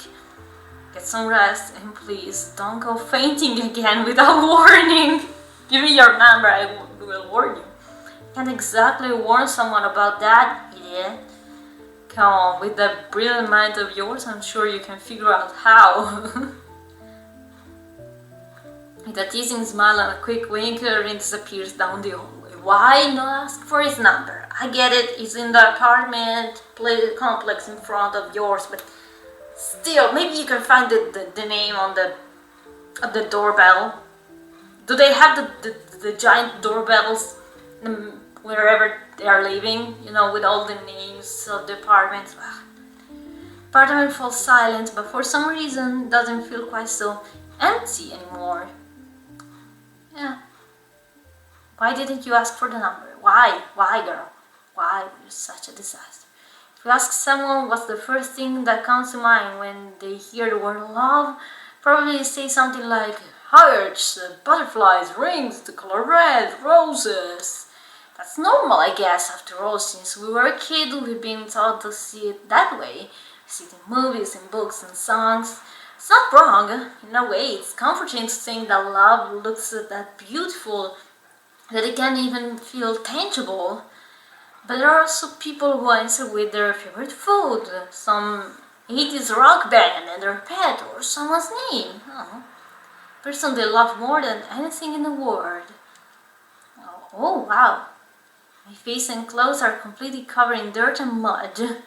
Get some rest and please don't go fainting again without warning. Give me your number, I will warn you. Can't exactly warn someone about that, idiot. Come on, with that brilliant mind of yours, I'm sure you can figure out how. With a teasing smile and a quick wink, Rin disappears down the hallway. Why not ask for his number? I get it, he's in the apartment complex in front of yours, but still, maybe you can find the name on the doorbell. Do they have the giant doorbells wherever they are living, you know, with all the names of the apartments. Apartment falls silent, but for some reason doesn't feel quite so empty anymore. Yeah. Why didn't you ask for the number? Why? Why, girl? Why? You're such a disaster. If you ask someone what's the first thing that comes to mind when they hear the word love, probably say something like hearts, butterflies, rings, the color red, roses. That's normal, I guess. After all, since we were a kid, we've been taught to see it that way. We see it in movies, in books, and songs. It's not wrong. In a way, it's comforting to think that love looks that beautiful, that it can even feel tangible. But there are also people who answer with their favorite food, some 80s rock band and their pet, or someone's name. Oh, person they love more than anything in the world. Oh wow, my face and clothes are completely covered in dirt and mud. At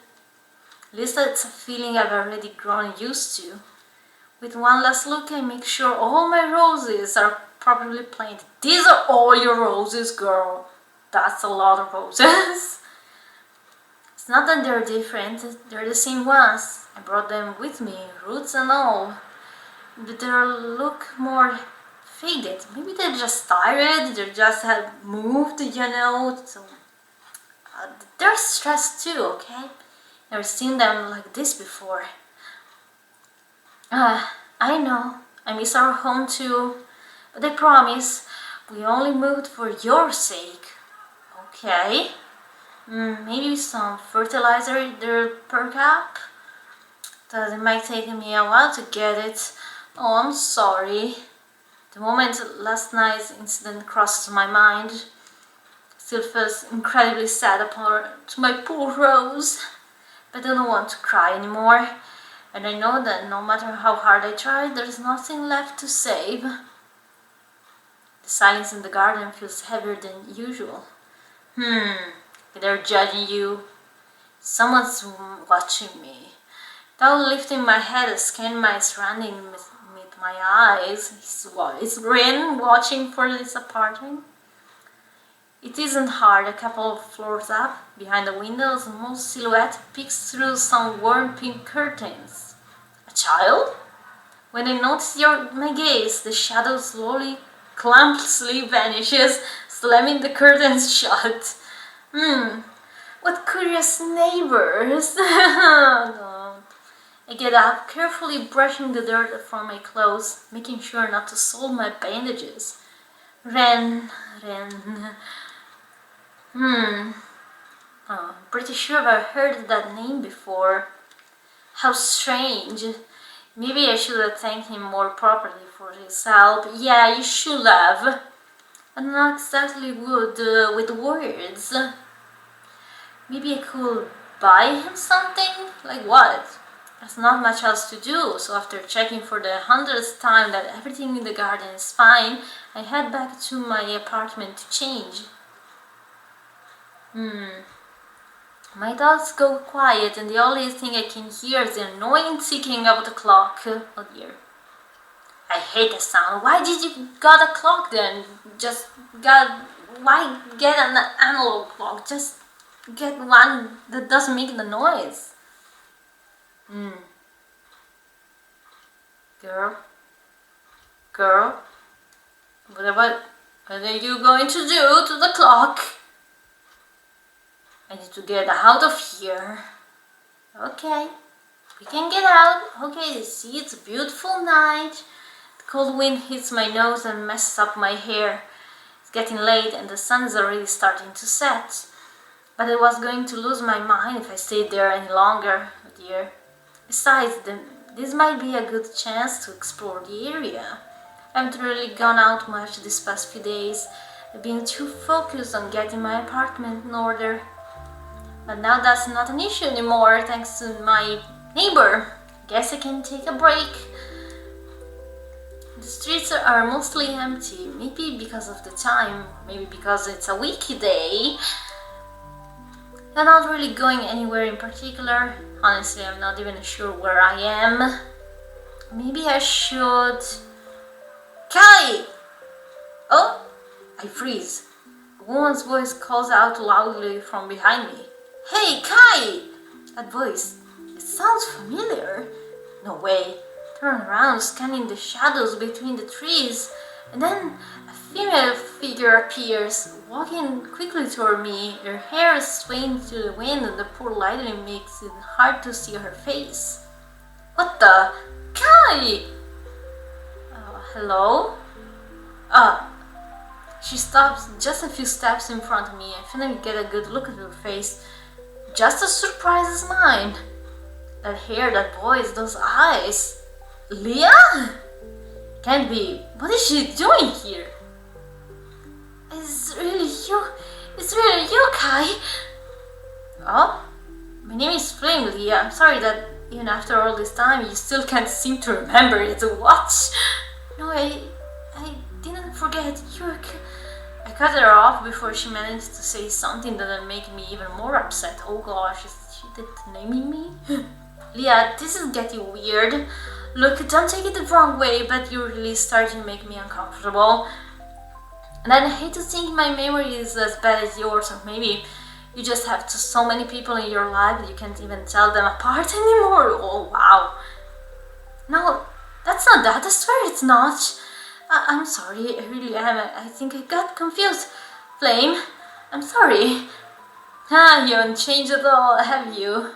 least that's a feeling I've already grown used to. With one last look, I make sure all my roses are properly planted. These are all your roses, girl. That's a lot of roses. It's not that they're different, they're the same ones. I brought them with me, roots and all. But they look more faded. Maybe they're just tired, they just have moved, you know. So they're stressed too, okay? Never seen them like this before. I know, I miss our home too. But I promise, we only moved for your sake. Okay? Maybe some fertilizer there per cup? That it might take me a while to get it. Oh, I'm sorry. The moment last night's incident crosses my mind, still feels incredibly sad to my poor Rose. But I don't want to cry anymore. And I know that no matter how hard I try, there's nothing left to save. The silence in the garden feels heavier than usual. They're judging you. Someone's watching me. Without lifting my head, I scan my surroundings with my eyes. Is Rin watching for this apartment? It isn't hard. A couple of floors up, behind the windows, a small silhouette peeks through some worn pink curtains. A child? When I notice my gaze, the shadow slowly, clumsily vanishes, slamming the curtains shut. What curious neighbors! No. I get up, carefully brushing the dirt from my clothes, making sure not to soil my bandages. Ren. Oh, pretty sure I've heard that name before. How strange. Maybe I should have thanked him more properly for his help. Yeah, you should have. I'm not exactly good with words. Maybe I could buy him something? Like what? There's not much else to do, so after checking for the 100th time that everything in the garden is fine, I head back to my apartment to change. My thoughts go quiet and the only thing I can hear is the annoying ticking of the clock. Oh dear. I hate the sound. Why did you got a clock then? Why get an analog clock? Just get one that doesn't make the noise. Girl, what are you going to do to the clock? I need to get out of here. Okay, we can get out. Okay, see, it's a beautiful night. The cold wind hits my nose and messes up my hair. It's getting late and the sun is already starting to set. But I was going to lose my mind if I stayed there any longer, oh dear. Besides, this might be a good chance to explore the area. I haven't really gone out much these past few days. I've been too focused on getting my apartment in order. But now that's not an issue anymore, thanks to my neighbor. Guess I can take a break. The streets are mostly empty, maybe because of the time, maybe because it's a weekday. I'm not really going anywhere in particular. Honestly, I'm not even sure where I am. Maybe I should... Kai! Oh, I freeze. A woman's voice calls out loudly from behind me. Hey, Kai! That voice, it sounds familiar. No way. Turn around, scanning the shadows between the trees, and then a female figure appears, walking quickly toward me, her hair swaying to the wind and the poor lighting makes it hard to see her face. What the? Kai! Hello? She stops just a few steps in front of me and finally get a good look at her face. Just as surprised as mine. That hair, that voice, those eyes. Leah? Can't be. What is she doing here? It's really you. It's really you, Kai. Oh? My name is Flame, Leah. I'm sorry that even after all this time you still can't seem to remember it. What? No, I didn't forget. I cut her off before she managed to say something that would make me even more upset. Oh gosh, is she naming me? Leah, this is getting weird. Look, don't take it the wrong way, but you're really starting to make me uncomfortable. And I hate to think my memory is as bad as yours, or maybe you just have so many people in your life that you can't even tell them apart anymore. Oh wow. No, that's not that. I swear it's not. I'm sorry, I really am. I think I got confused. Flame, I'm sorry. You haven't changed at all, have you?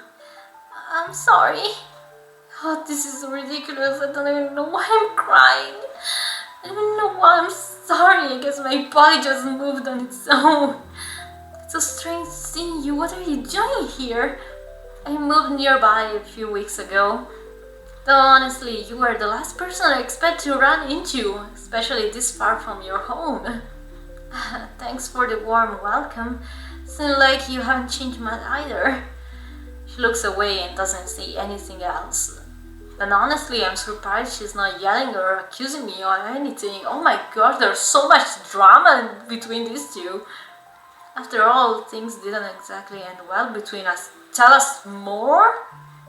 I'm sorry. Oh, this is so ridiculous. I don't even know why I'm crying. I don't even know why I'm sorry. I guess my body just moved on its own. It's so strange seeing you. What are you doing here? I moved nearby a few weeks ago. Though honestly, you are the last person I expect to run into, especially this far from your home. Thanks for the warm welcome. Seems like you haven't changed much either. She looks away and doesn't say anything else. And honestly, I'm surprised she's not yelling or accusing me or anything. Oh my god, there's so much drama between these two. After all, things didn't exactly end well between us. Tell us more?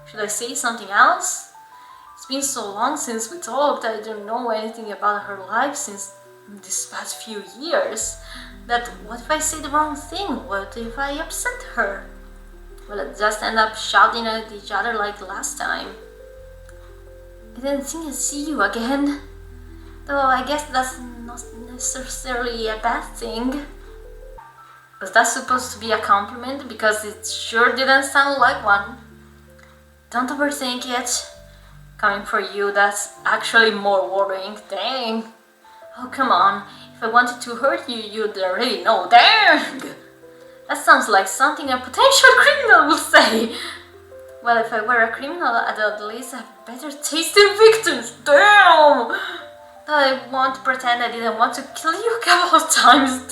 Should I say something else? It's been so long since we talked, I don't know anything about her life since these past few years. That what if I say the wrong thing? What if I upset her? Will it just end up shouting at each other like last time? I didn't think I'd see you again. Though I guess that's not necessarily a bad thing. Was that supposed to be a compliment? Because it sure didn't sound like one. Don't overthink it. Coming for you, that's actually more worrying. Dang. Oh, come on. If I wanted to hurt you, you'd already know. Dang! That sounds like something a potential criminal would say. Well, if I were a criminal, I'd at least have better taste in victims. Damn! I won't pretend I didn't want to kill you a couple of times.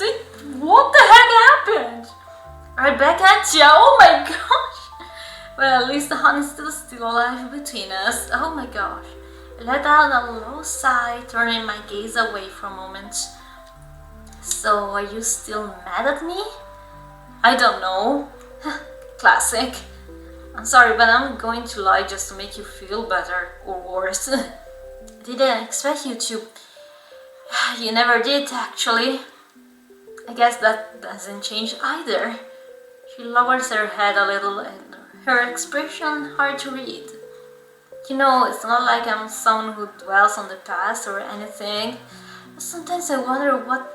What the heck happened? Right back at ya. Oh my gosh. Well, at least the honesty is still alive between us. Oh my gosh. I let out a low sigh, turning my gaze away for a moment. So, are you still mad at me? I don't know. Classic. I'm sorry, but I'm going to lie just to make you feel better, or worse. I didn't expect you to. You never did, actually. I guess that doesn't change either. She lowers her head a little and her expression hard to read. You know, it's not like I'm someone who dwells on the past or anything. But sometimes I wonder what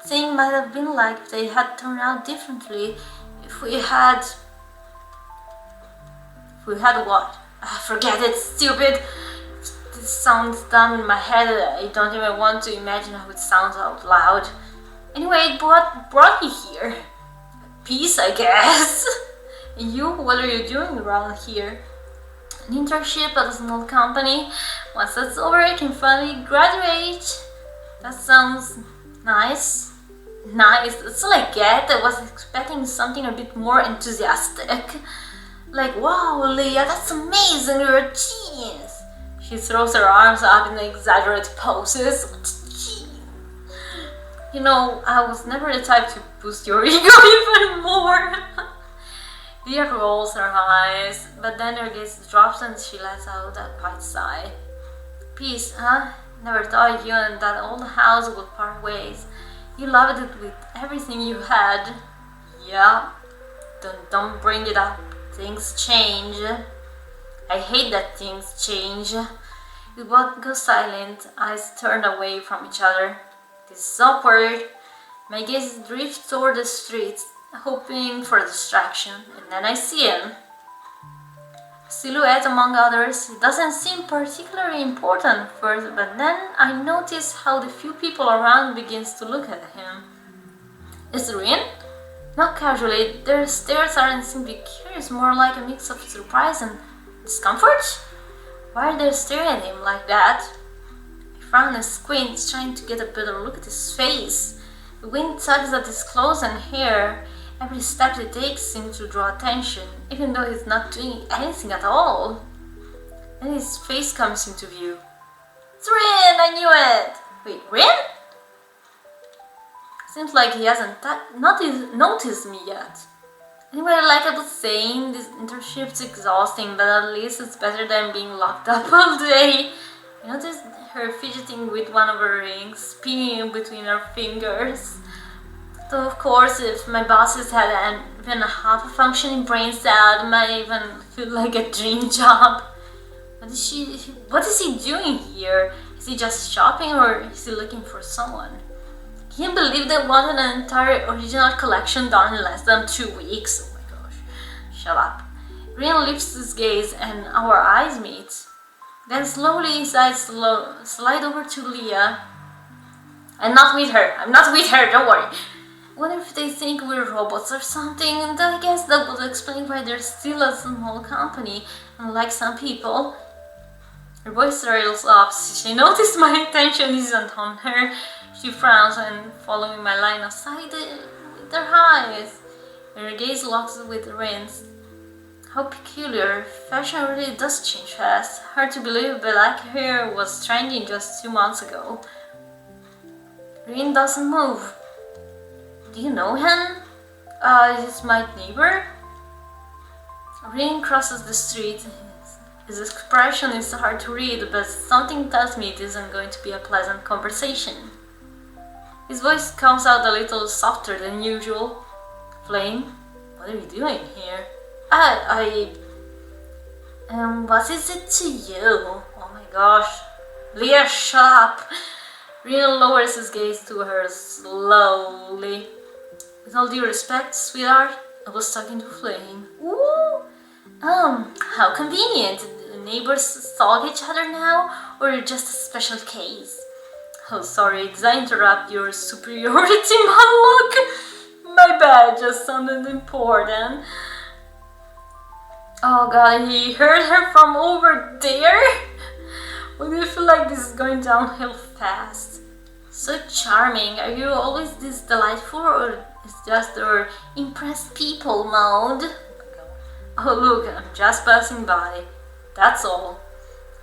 thing might have been like if they had turned out differently. If we had what? Forget it, stupid. This sounds dumb in my head. I don't even want to imagine how it sounds out loud. Anyway, what brought you here? Peace, I guess. And you, what are you doing around here? An internship at a small company. Once that's over, I can finally graduate. That sounds nice. Nice, that's all I get. I was expecting something a bit more enthusiastic. Like, wow, Leah, that's amazing, you're a genius. She throws her arms up in exaggerated poses. You know, I was never the type to boost your ego even more. Leah rolls her eyes, but then her gaze drops and she lets out a quiet sigh. Peace, huh? Never thought you and that old house would part ways. You loved it with everything you had. Yeah, don't bring it up. Things change. I hate that things change. We both go silent, eyes turned away from each other. This is awkward. My gaze drifts toward the streets, hoping for a distraction, and then I see him. A silhouette among others. It doesn't seem particularly important first, but then I notice how the few people around begins to look at him. Is Rin? Not casually, their stares aren't simply curious, more like a mix of surprise and discomfort? Why are they staring at him like that? I frown and squint, trying to get a better look at his face. The wind tugs at his clothes and hair. Every step he takes seems to draw attention, even though he's not doing anything at all. Then his face comes into view. It's Rin! I knew it! Wait, Rin? Seems like he hasn't noticed me yet. Anyway, like I was saying, this internship's exhausting, but at least it's better than being locked up all day. I noticed her fidgeting with one of her rings, spinning between her fingers. So of course, if my bosses had even a half a functioning brain cell, it might even feel like a dream job. What is he doing here? Is he just shopping or is he looking for someone? Can you believe they wanted an entire original collection done in less than 2 weeks? Oh my gosh. Shut up. Rin lifts his gaze and our eyes meet. Then slowly his eyes slide over to Leah. I'm not with her, don't worry. I wonder if they think we're robots or something, and I guess that would explain why they're still a small company, unlike some people. Her voice rails up. She noticed my attention isn't on her. She frowns and, following my line of sight with her eyes, her gaze locks with Rin's. How peculiar. Fashion really does change fast. Hard to believe black hair was trending just 2 months ago. Rin doesn't move. Do you know him? He's my neighbor. Rin crosses the street. His expression is hard to read, but something tells me it isn't going to be a pleasant conversation. His voice comes out a little softer than usual. Flame, what are you doing here? What is it to you? Oh my gosh. Leah, shut up! Rin lowers his gaze to her slowly. With all due respect, sweetheart, I was talking to Flame. Ooh! How convenient. The neighbors stalk each other now, or just a special case? Oh, sorry, did I interrupt your superiority monologue? My bad, just sounded important. Oh god, he heard her from over there? Why do you feel like this is going downhill fast? So charming, are you always this delightful, or is just your impressed people mode? Oh look, I'm just passing by, that's all.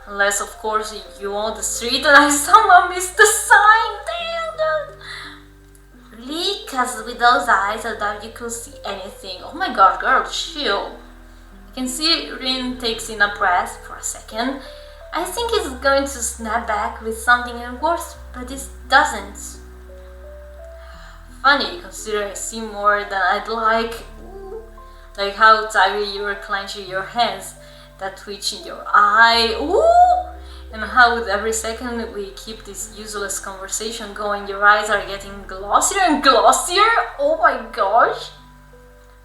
Unless of course you own the street and I somehow missed the sign, damn that! Really? Cause with those eyes I doubt you could see anything. Oh my god, girl, chill. You can see Rin takes in a breath for a second. I think he's going to snap back with something worse, but it doesn't. Funny, considering I see more than I'd like. Like how tightly you were clenching your hands, that twitch in your eye, ooh! And how with every second we keep this useless conversation going, your eyes are getting glossier and glossier, oh my gosh!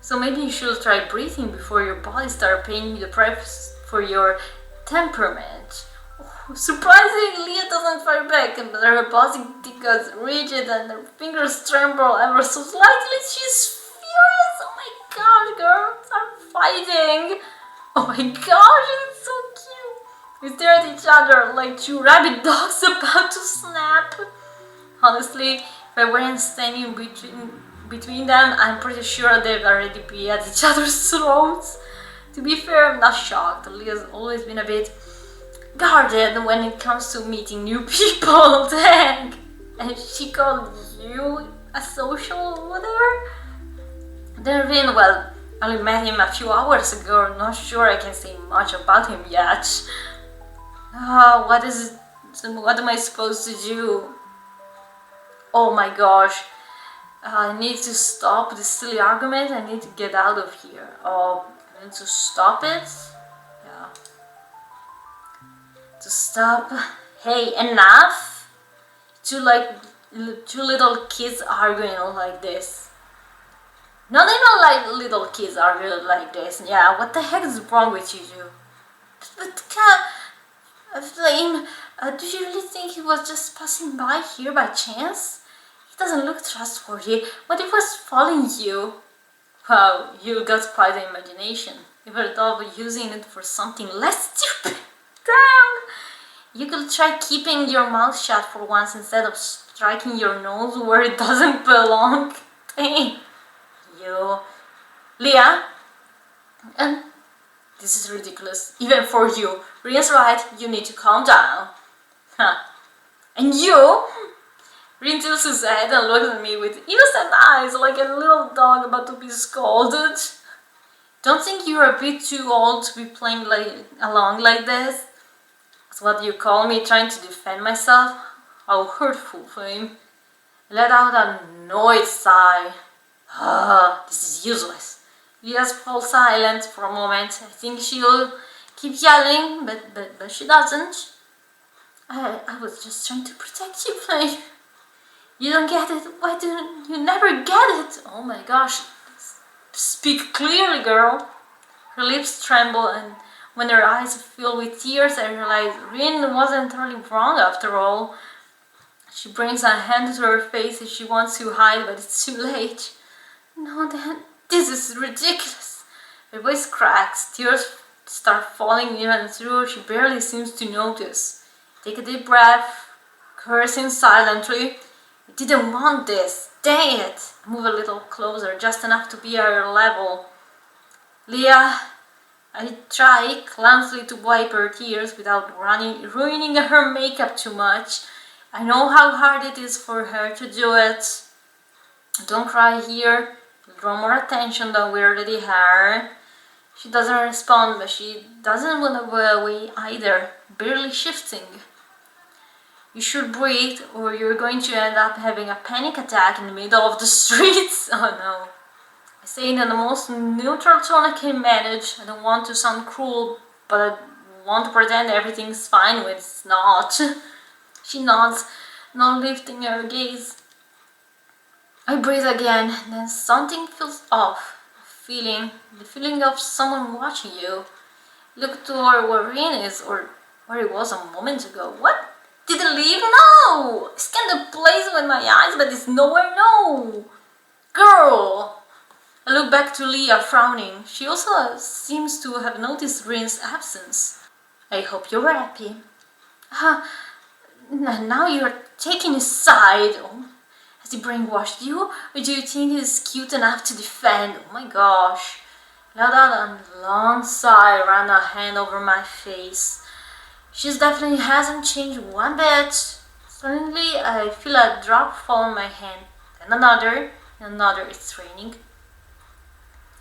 So maybe you should try breathing before your body starts paying you the price for your temperament. Oh, surprisingly, Leah doesn't fire back, but her body gets rigid and her fingers tremble ever so slightly. She's furious, oh my gosh, girls are fighting! Oh my gosh, it's so cute! We stare at each other like two rabid dogs about to snap. Honestly, if I weren't standing between them, I'm pretty sure they'd already be at each other's throats. To be fair, I'm not shocked. Leah's always been a bit guarded when it comes to meeting new people. Dang! And she called you a social whatever? Then Rin, well, I only met him a few hours ago. Not sure I can say much about him yet. What am I supposed to do? Oh my gosh, I need to stop this silly argument. I need to get out of here. Oh, I need to stop it? Yeah. To stop. Hey, enough! Two little kids arguing like this. No, they don't like little kids arguing like this. Yeah, what the heck is wrong with you two? But Flame, do you really think he was just passing by here by chance? He doesn't look trustworthy. What if he was following you? Wow, you got quite an imagination. Ever thought of using it for something less stupid? Damn! You could try keeping your mouth shut for once instead of striking your nose where it doesn't belong. Dang. You. Leah? And this is ridiculous, even for you. Rian's right, you need to calm down. Huh. And you? Rian tilts his head and looks at me with innocent eyes like a little dog about to be scolded. Don't think you're a bit too old to be playing along like this? That's what you call me trying to defend myself? How hurtful, Flame. Let out a annoyed sigh. This is useless. Leah falls silent for a moment. I think she'll keep yelling, but she doesn't. I was just trying to protect you, Flame. You don't get it. Why do you never get it? Oh my gosh. Speak clearly, girl. Her lips tremble, and when her eyes fill with tears, I realize Rin wasn't entirely wrong after all. She brings a hand to her face as she wants to hide, but it's too late. No, Dan, this is ridiculous. Her voice cracks, tears start falling even through she barely seems to notice. Take a deep breath, cursing silently. I didn't want this, dang it! I move a little closer, just enough to be at her level. Leah, I try clumsily to wipe her tears without ruining her makeup too much. I know how hard it is for her to do it. Don't cry here. Draw more attention than we already have. She doesn't respond, but she doesn't want to go away either, barely shifting. You should breathe, or you're going to end up having a panic attack in the middle of the streets. Oh no. I say it in the most neutral tone I can manage. I don't want to sound cruel, but I want to pretend everything's fine when it's not. She nods, not lifting her gaze. I breathe again, then something feels off. The feeling of someone watching you. Look toward where Rin is, or where it was a moment ago. What? Did it leave? No! I scanned the place with my eyes, but it's nowhere, no! Girl! I look back to Leah, frowning. She also seems to have noticed Rin's absence. I hope you're happy. Now you're taking his side. Oh. Has he brainwashed you? Or do you think he's cute enough to defend? Oh my gosh. Let out a long sigh, ran a hand over my face. She definitely hasn't changed one bit. Suddenly I feel a drop fall on my hand. Then another, and another. It's raining.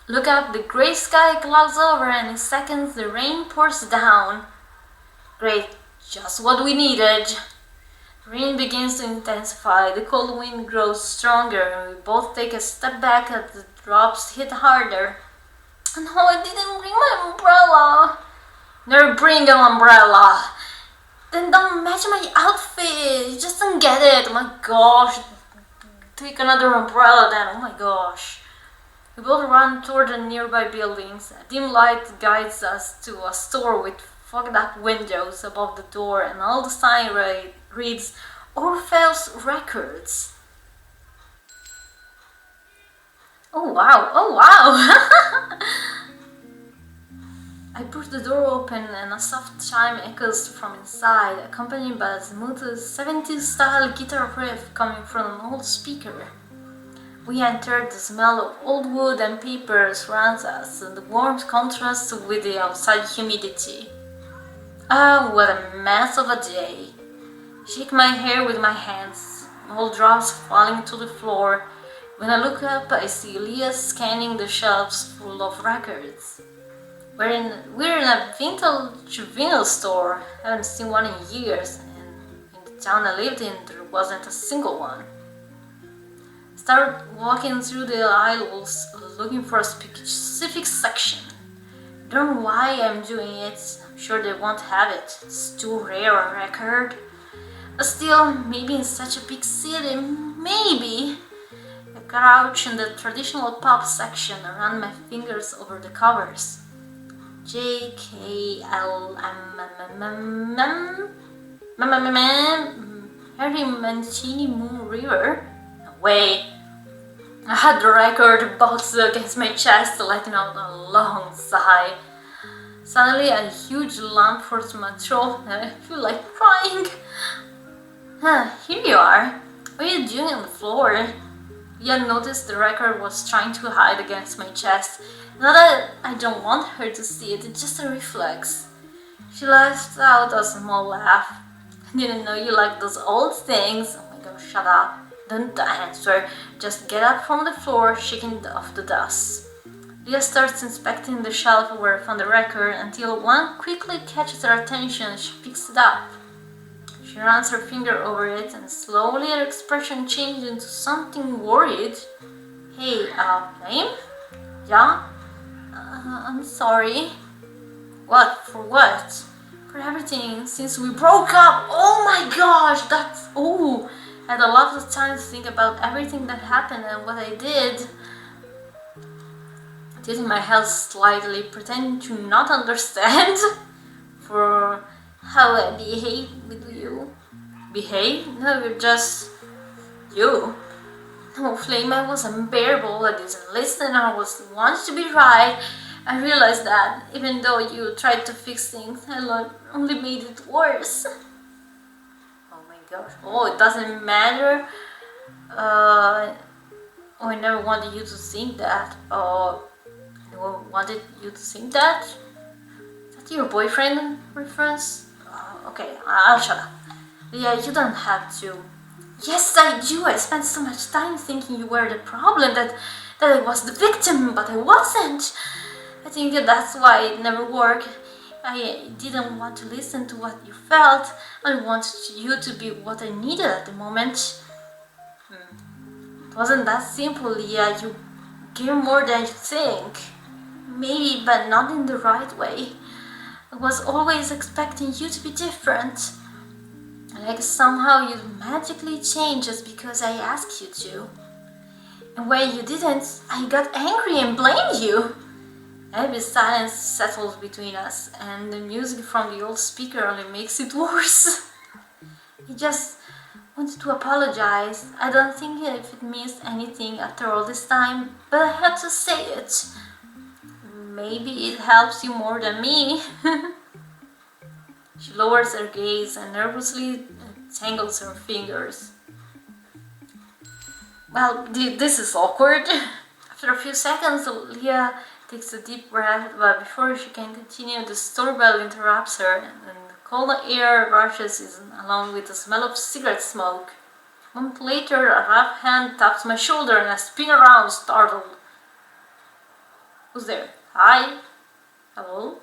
Look up, the grey sky clouds over, and in seconds the rain pours down. Great, just what we needed. Rain begins to intensify, the cold wind grows stronger, and we both take a step back as the drops hit harder. No, I didn't bring my umbrella. Never bring an umbrella. Then don't match my outfit. You just don't get it. Oh my gosh. Take another umbrella then. Oh my gosh. We both run toward the nearby buildings. A dim light guides us to a store with fogged up windows above the door, and all the sign reads Orpheus Records. Oh wow, oh wow! I push the door open and a soft chime echoes from inside, accompanied by a smooth 70s style guitar riff coming from an old speaker. We enter, the smell of old wood and paper surrounds us, and the warmth contrasts with the outside humidity. Ah, what a mess of a day! Shake my hair with my hands, all drops falling to the floor. When I look up, I see Leah scanning the shelves full of records. We're in a vintage vinyl store. I haven't seen one in years, and in the town I lived in, there wasn't a single one. Start walking through the aisles looking for a specific section. Don't know why I'm doing it. I'm sure they won't have it. It's too rare a record. But still, maybe in such a big city, maybe. I crouch in the traditional pop section and run my fingers over the covers. J, K, L, M, M, M, M, M, M, M, Harry Mancini Moon River. No way. I had the record boxed against my chest, letting out a long sigh. Suddenly, a huge lump forced my throat, and I feel like crying. Here you are. What are you doing on the floor? Leah noticed the record was trying to hide against my chest. Not that I don't want her to see it, it's just a reflex. She laughed out a small laugh. I didn't know you like those old things. Oh my gosh, shut up. Don't answer. Just get up from the floor, shaking off the dust. Leah starts inspecting the shelf where I found the record until one quickly catches her attention and she picks it up. She runs her finger over it and slowly her expression changed into something worried. Hey, name? Yeah? I'm sorry. What? For what? For everything since we broke up. Oh my gosh, that's... Oh, I had a lot of time to think about everything that happened and what I did. Tilting my head slightly, pretending to not understand. For how I behaved with you. Behave? No, you're just... you. No, Flame, I was unbearable. I didn't listen. I wanted to be right. I realized that even though you tried to fix things, I only made it worse. Oh my gosh. Oh, it doesn't matter. Oh, I never wanted you to think that. Oh, I never wanted you to think that. Is that your boyfriend reference? Okay, I'll shut up. Yeah, you don't have to. Yes, I do. I spent so much time thinking you were the problem, that I was the victim, but I wasn't. I think that's why it never worked. I didn't want to listen to what you felt. I wanted you to be what I needed at the moment. It wasn't that simple, Leah. You gave more than you think. Maybe, but not in the right way. I was always expecting you to be different. Like somehow you magically change just because I asked you to. And when you didn't, I got angry and blamed you. Every silence settled between us, and the music from the old speaker only makes it worse. I just wanted to apologize. I don't think if it means anything after all this time, but I had to say it. Maybe it helps you more than me. She lowers her gaze and nervously tangles her fingers. Well, this is awkward. After a few seconds, Leah takes a deep breath, but before she can continue, the store bell interrupts her, and the cold air rushes in along with the smell of cigarette smoke. A moment later, a rough hand taps my shoulder and I spin around, startled. Who's there? Hi? Hello?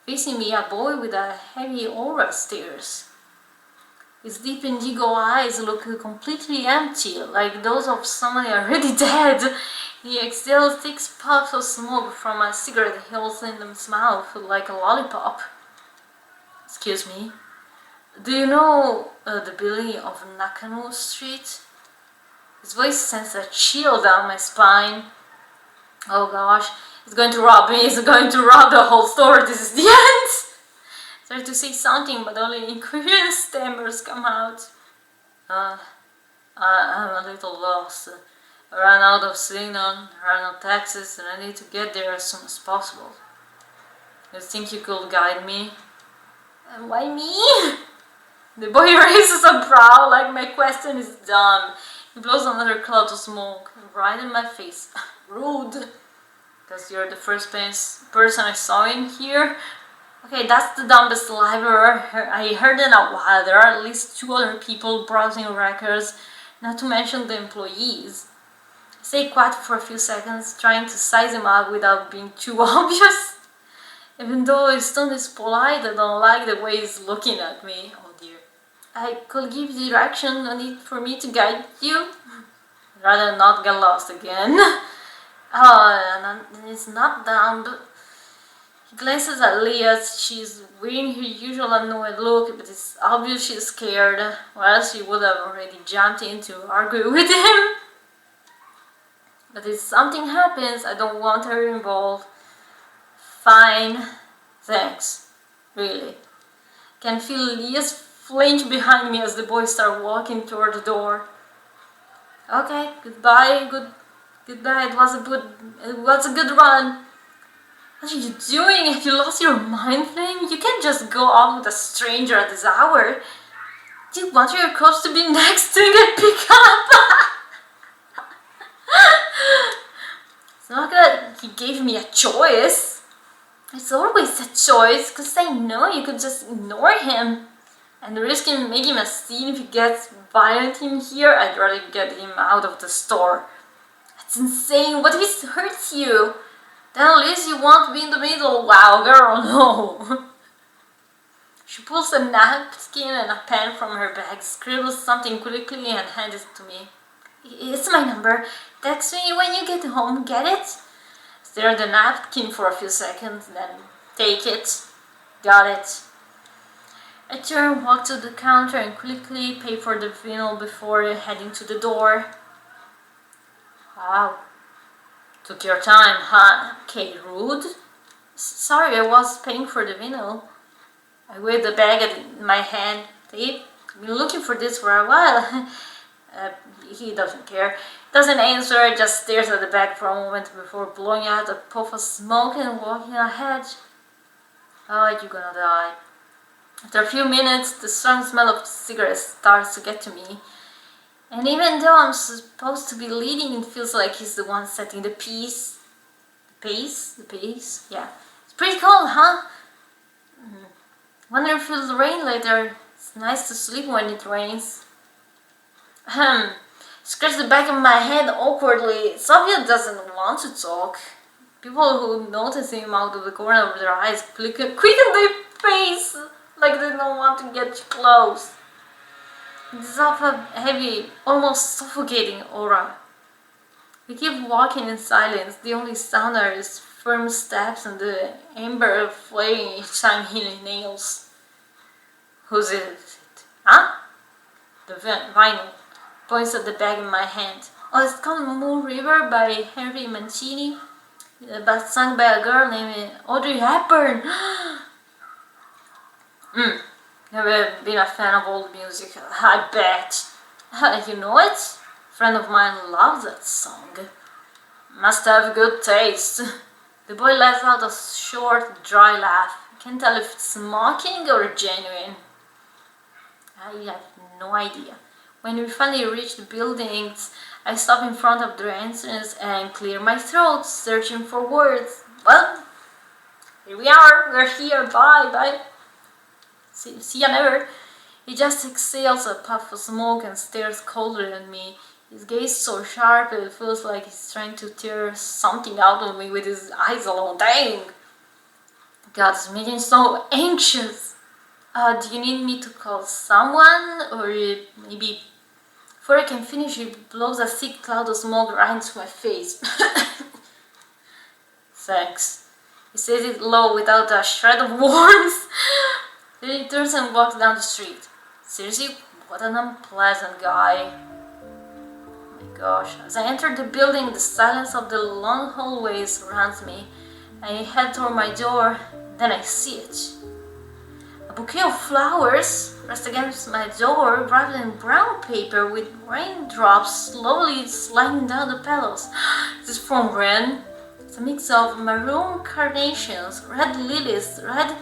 Facing me, a boy with a heavy aura stares. His deep indigo eyes look completely empty, like those of someone already dead. He exhales thick puffs of smoke from a cigarette he holds in his mouth, like a lollipop. Excuse me, do you know the building of Nakano Street? His voice sends a chill down my spine. Oh gosh, he's going to rob me, he's going to rob the whole store, this is the end! Try to say something, but only incoherent stammers come out. I'm a little lost. I ran out of signal, ran out of taxis, and I need to get there as soon as possible. You think you could guide me? Why me? The boy raises a brow like my question is dumb. He blows another cloud of smoke right in my face. Rude. Because you're the first person I saw in here. Okay, that's the dumbest lie I've ever heard. I heard in a while. There are at least 2 other people browsing records, not to mention the employees. I stay quiet for a few seconds, trying to size him up without being too obvious. Even though his tone is polite, I don't like the way he's looking at me. Oh dear. I could give you direction on it for me to guide you. Rather not get lost again. Oh, and it's not down, but he glances at Leah. She's wearing her usual annoyed look, but it's obvious she's scared, or else she would have already jumped in to argue with him. But if something happens, I don't want her involved. Fine. Thanks. Really. Can feel Leah's flinch behind me as the boys start walking toward the door. Okay, goodbye, goodbye, it was a good run. What are you doing? Have you lost your mind, Flame? You can't just go out with a stranger at this hour. Do you want your coach to be next to get picked up? It's not that he gave me a choice. It's always a choice, because I know you could just ignore him. And risking making a scene if he gets violent in here, I'd rather get him out of the store. That's insane. What if it hurts you? Then at least you won't be in the middle. Wow, girl, no. She pulls a napkin and a pen from her bag, scribbles something quickly and hands it to me. It's my number. Text me when you get home, get it? Stare at the napkin for a few seconds, then take it. Got it. I turn, walk to the counter and quickly pay for the vinyl before heading to the door. Wow. Took your time, huh? Okay, rude. Sorry, I was paying for the vinyl. I wave the bag in my hand. I've been looking for this for a while. He doesn't care. Doesn't answer, just stares at the bag for a moment before blowing out a puff of smoke and walking ahead. Oh, you're gonna die. After a few minutes, the strong smell of cigarettes starts to get to me. And even though I'm supposed to be leading, it feels like he's the one setting the pace. The pace? Yeah. It's pretty cold, huh? Wonder if it'll rain later. It's nice to sleep when it rains. Scratch the back of my head awkwardly. Sophia doesn't want to talk. People who notice him out of the corner of their eyes quicken their face, like they don't want to get too close. It's of a heavy, almost suffocating aura. We keep walking in silence. The only sound are his firm steps and the amber flaring each time he nails. Whose is it? Huh? The vinyl. Points at the bag in my hand. Oh, it's called Moon River by Henry Mancini, but sung by a girl named Audrey Hepburn. Never been a fan of old music, I bet. You know it? A friend of mine loves that song. Must have good taste. The boy lets out a short, dry laugh. I can't tell if it's mocking or genuine. I have no idea. When we finally reach the buildings, I stop in front of the entrance and clear my throat, searching for words. Well, here we are. We're here. Bye, bye. See ya never. He just exhales a puff of smoke and stares coldly at me. His gaze so sharp that it feels like he's trying to tear something out of me with his eyes alone. Dang! God, it's making so anxious. Do you need me to call someone? Or maybe before I can finish, he blows a thick cloud of smoke right into my face. Thanks. He says it low without a shred of warmth. Then he turns and walks down the street. Seriously, what an unpleasant guy. Oh my gosh. As I enter the building, the silence of the long hallway surrounds me. I head toward my door, then I see it. A bouquet of flowers pressed against my door, wrapped in brown paper with raindrops slowly sliding down the petals. This is from Ren. It's a mix of maroon carnations, red lilies, red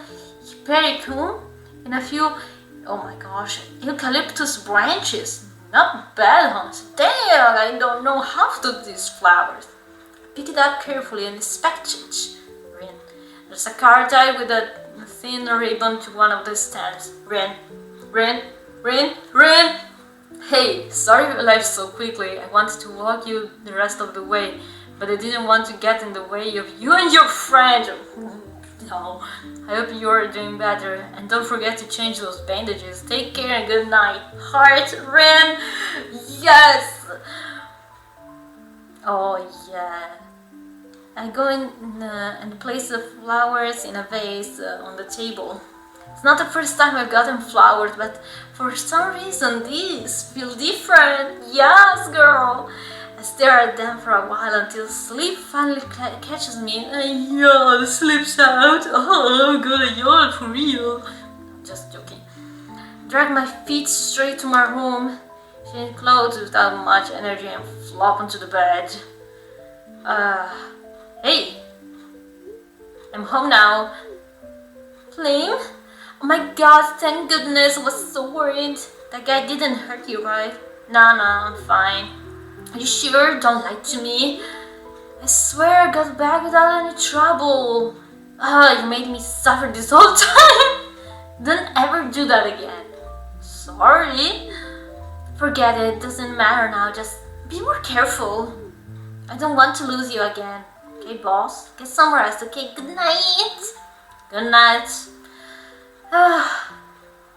hypericum, and a few, oh my gosh, eucalyptus branches. Not bad, honestly. Damn, I don't know how to do these flowers. I pick it up carefully and inspect it. Ren. There's a card tied with a thin ribbon to one of the stands. Ren. Hey, sorry I left so quickly. I wanted to walk you the rest of the way, but I didn't want to get in the way of you and your friend. No, I hope you're doing better, and don't forget to change those bandages. Take care and good night. Heart, Ren. Yes. Oh yeah. I go in and place the flowers in a vase on the table. It's not the first time I've gotten flowers, but for some reason these feel different. Yes, girl. I stare at them for a while until sleep finally catches me. And yawn, slips out. Oh, I'm gonna yawn for real. I'm just joking. Drag my feet straight to my room, change clothes without much energy, and flop onto the bed. Hey, I'm home now. Playing? Oh my god, thank goodness, I was so worried. That guy didn't hurt you, right? Nah, I'm fine. Are you sure? Don't lie to me. I swear I got back without any trouble. You made me suffer this whole time. Don't ever do that again. Sorry. Forget it, doesn't matter now, just be more careful. I don't want to lose you again. Okay, boss? Get some rest, okay? Good night! Good night. I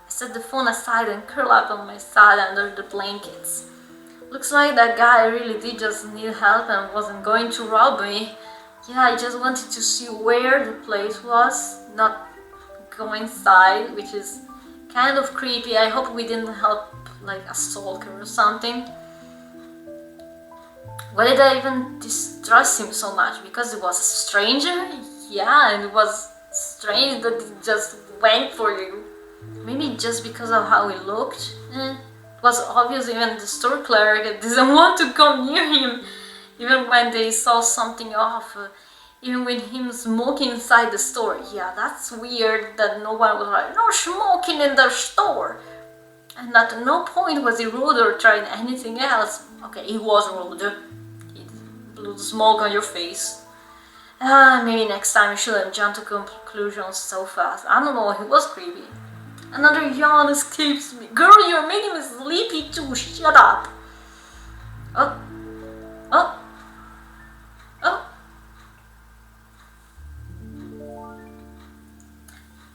set the phone aside and curl up on my side under the blankets. Looks like that guy really did just need help and wasn't going to rob me. Yeah, I just wanted to see where the place was, not go inside, which is kind of creepy. I hope we didn't help like a stalker or something. Why did I even distrust him so much? Because it was a stranger? Yeah, and it was strange that he just went for you. Maybe just because of how he looked. It was obvious even the store clerk didn't want to come near him. Even when they saw something off. Even with him smoking inside the store. Yeah, that's weird that no one was like, no smoking in the store. And at no point was he rude or trying anything else. Okay, he was rude. He blew the smoke on your face. Maybe next time you shouldn't jump to conclusions so fast. I don't know, he was creepy. Another yawn escapes me. Girl, you're making me sleepy too. Shut up. Oh.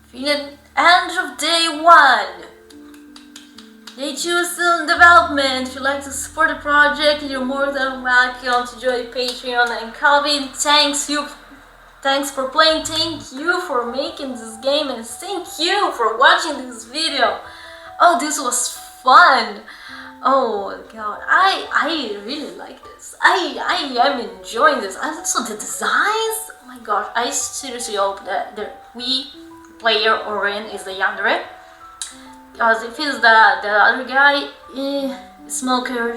Feeling end of day 1. Day 2 is still in development. If you'd like to support the project, you're more than welcome to join Patreon. And Calvin, thanks for playing, thank you for making this game, and thank you for watching this video. Oh, this was fun. Oh god, I really like this. I am enjoying this. And also the designs, oh my gosh, I seriously hope that the player Orin is the Yandere, because if he's the other guy, Smoker,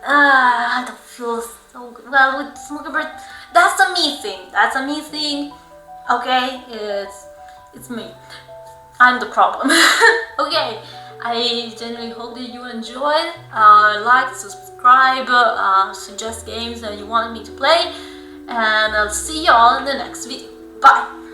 I don't feel so good. Well, with Smoker, but that's a me thing, okay, it's me, I'm the problem. Okay, I genuinely hope that you enjoyed. Like, subscribe, suggest games that you want me to play, and I'll see y'all in the next video. Bye!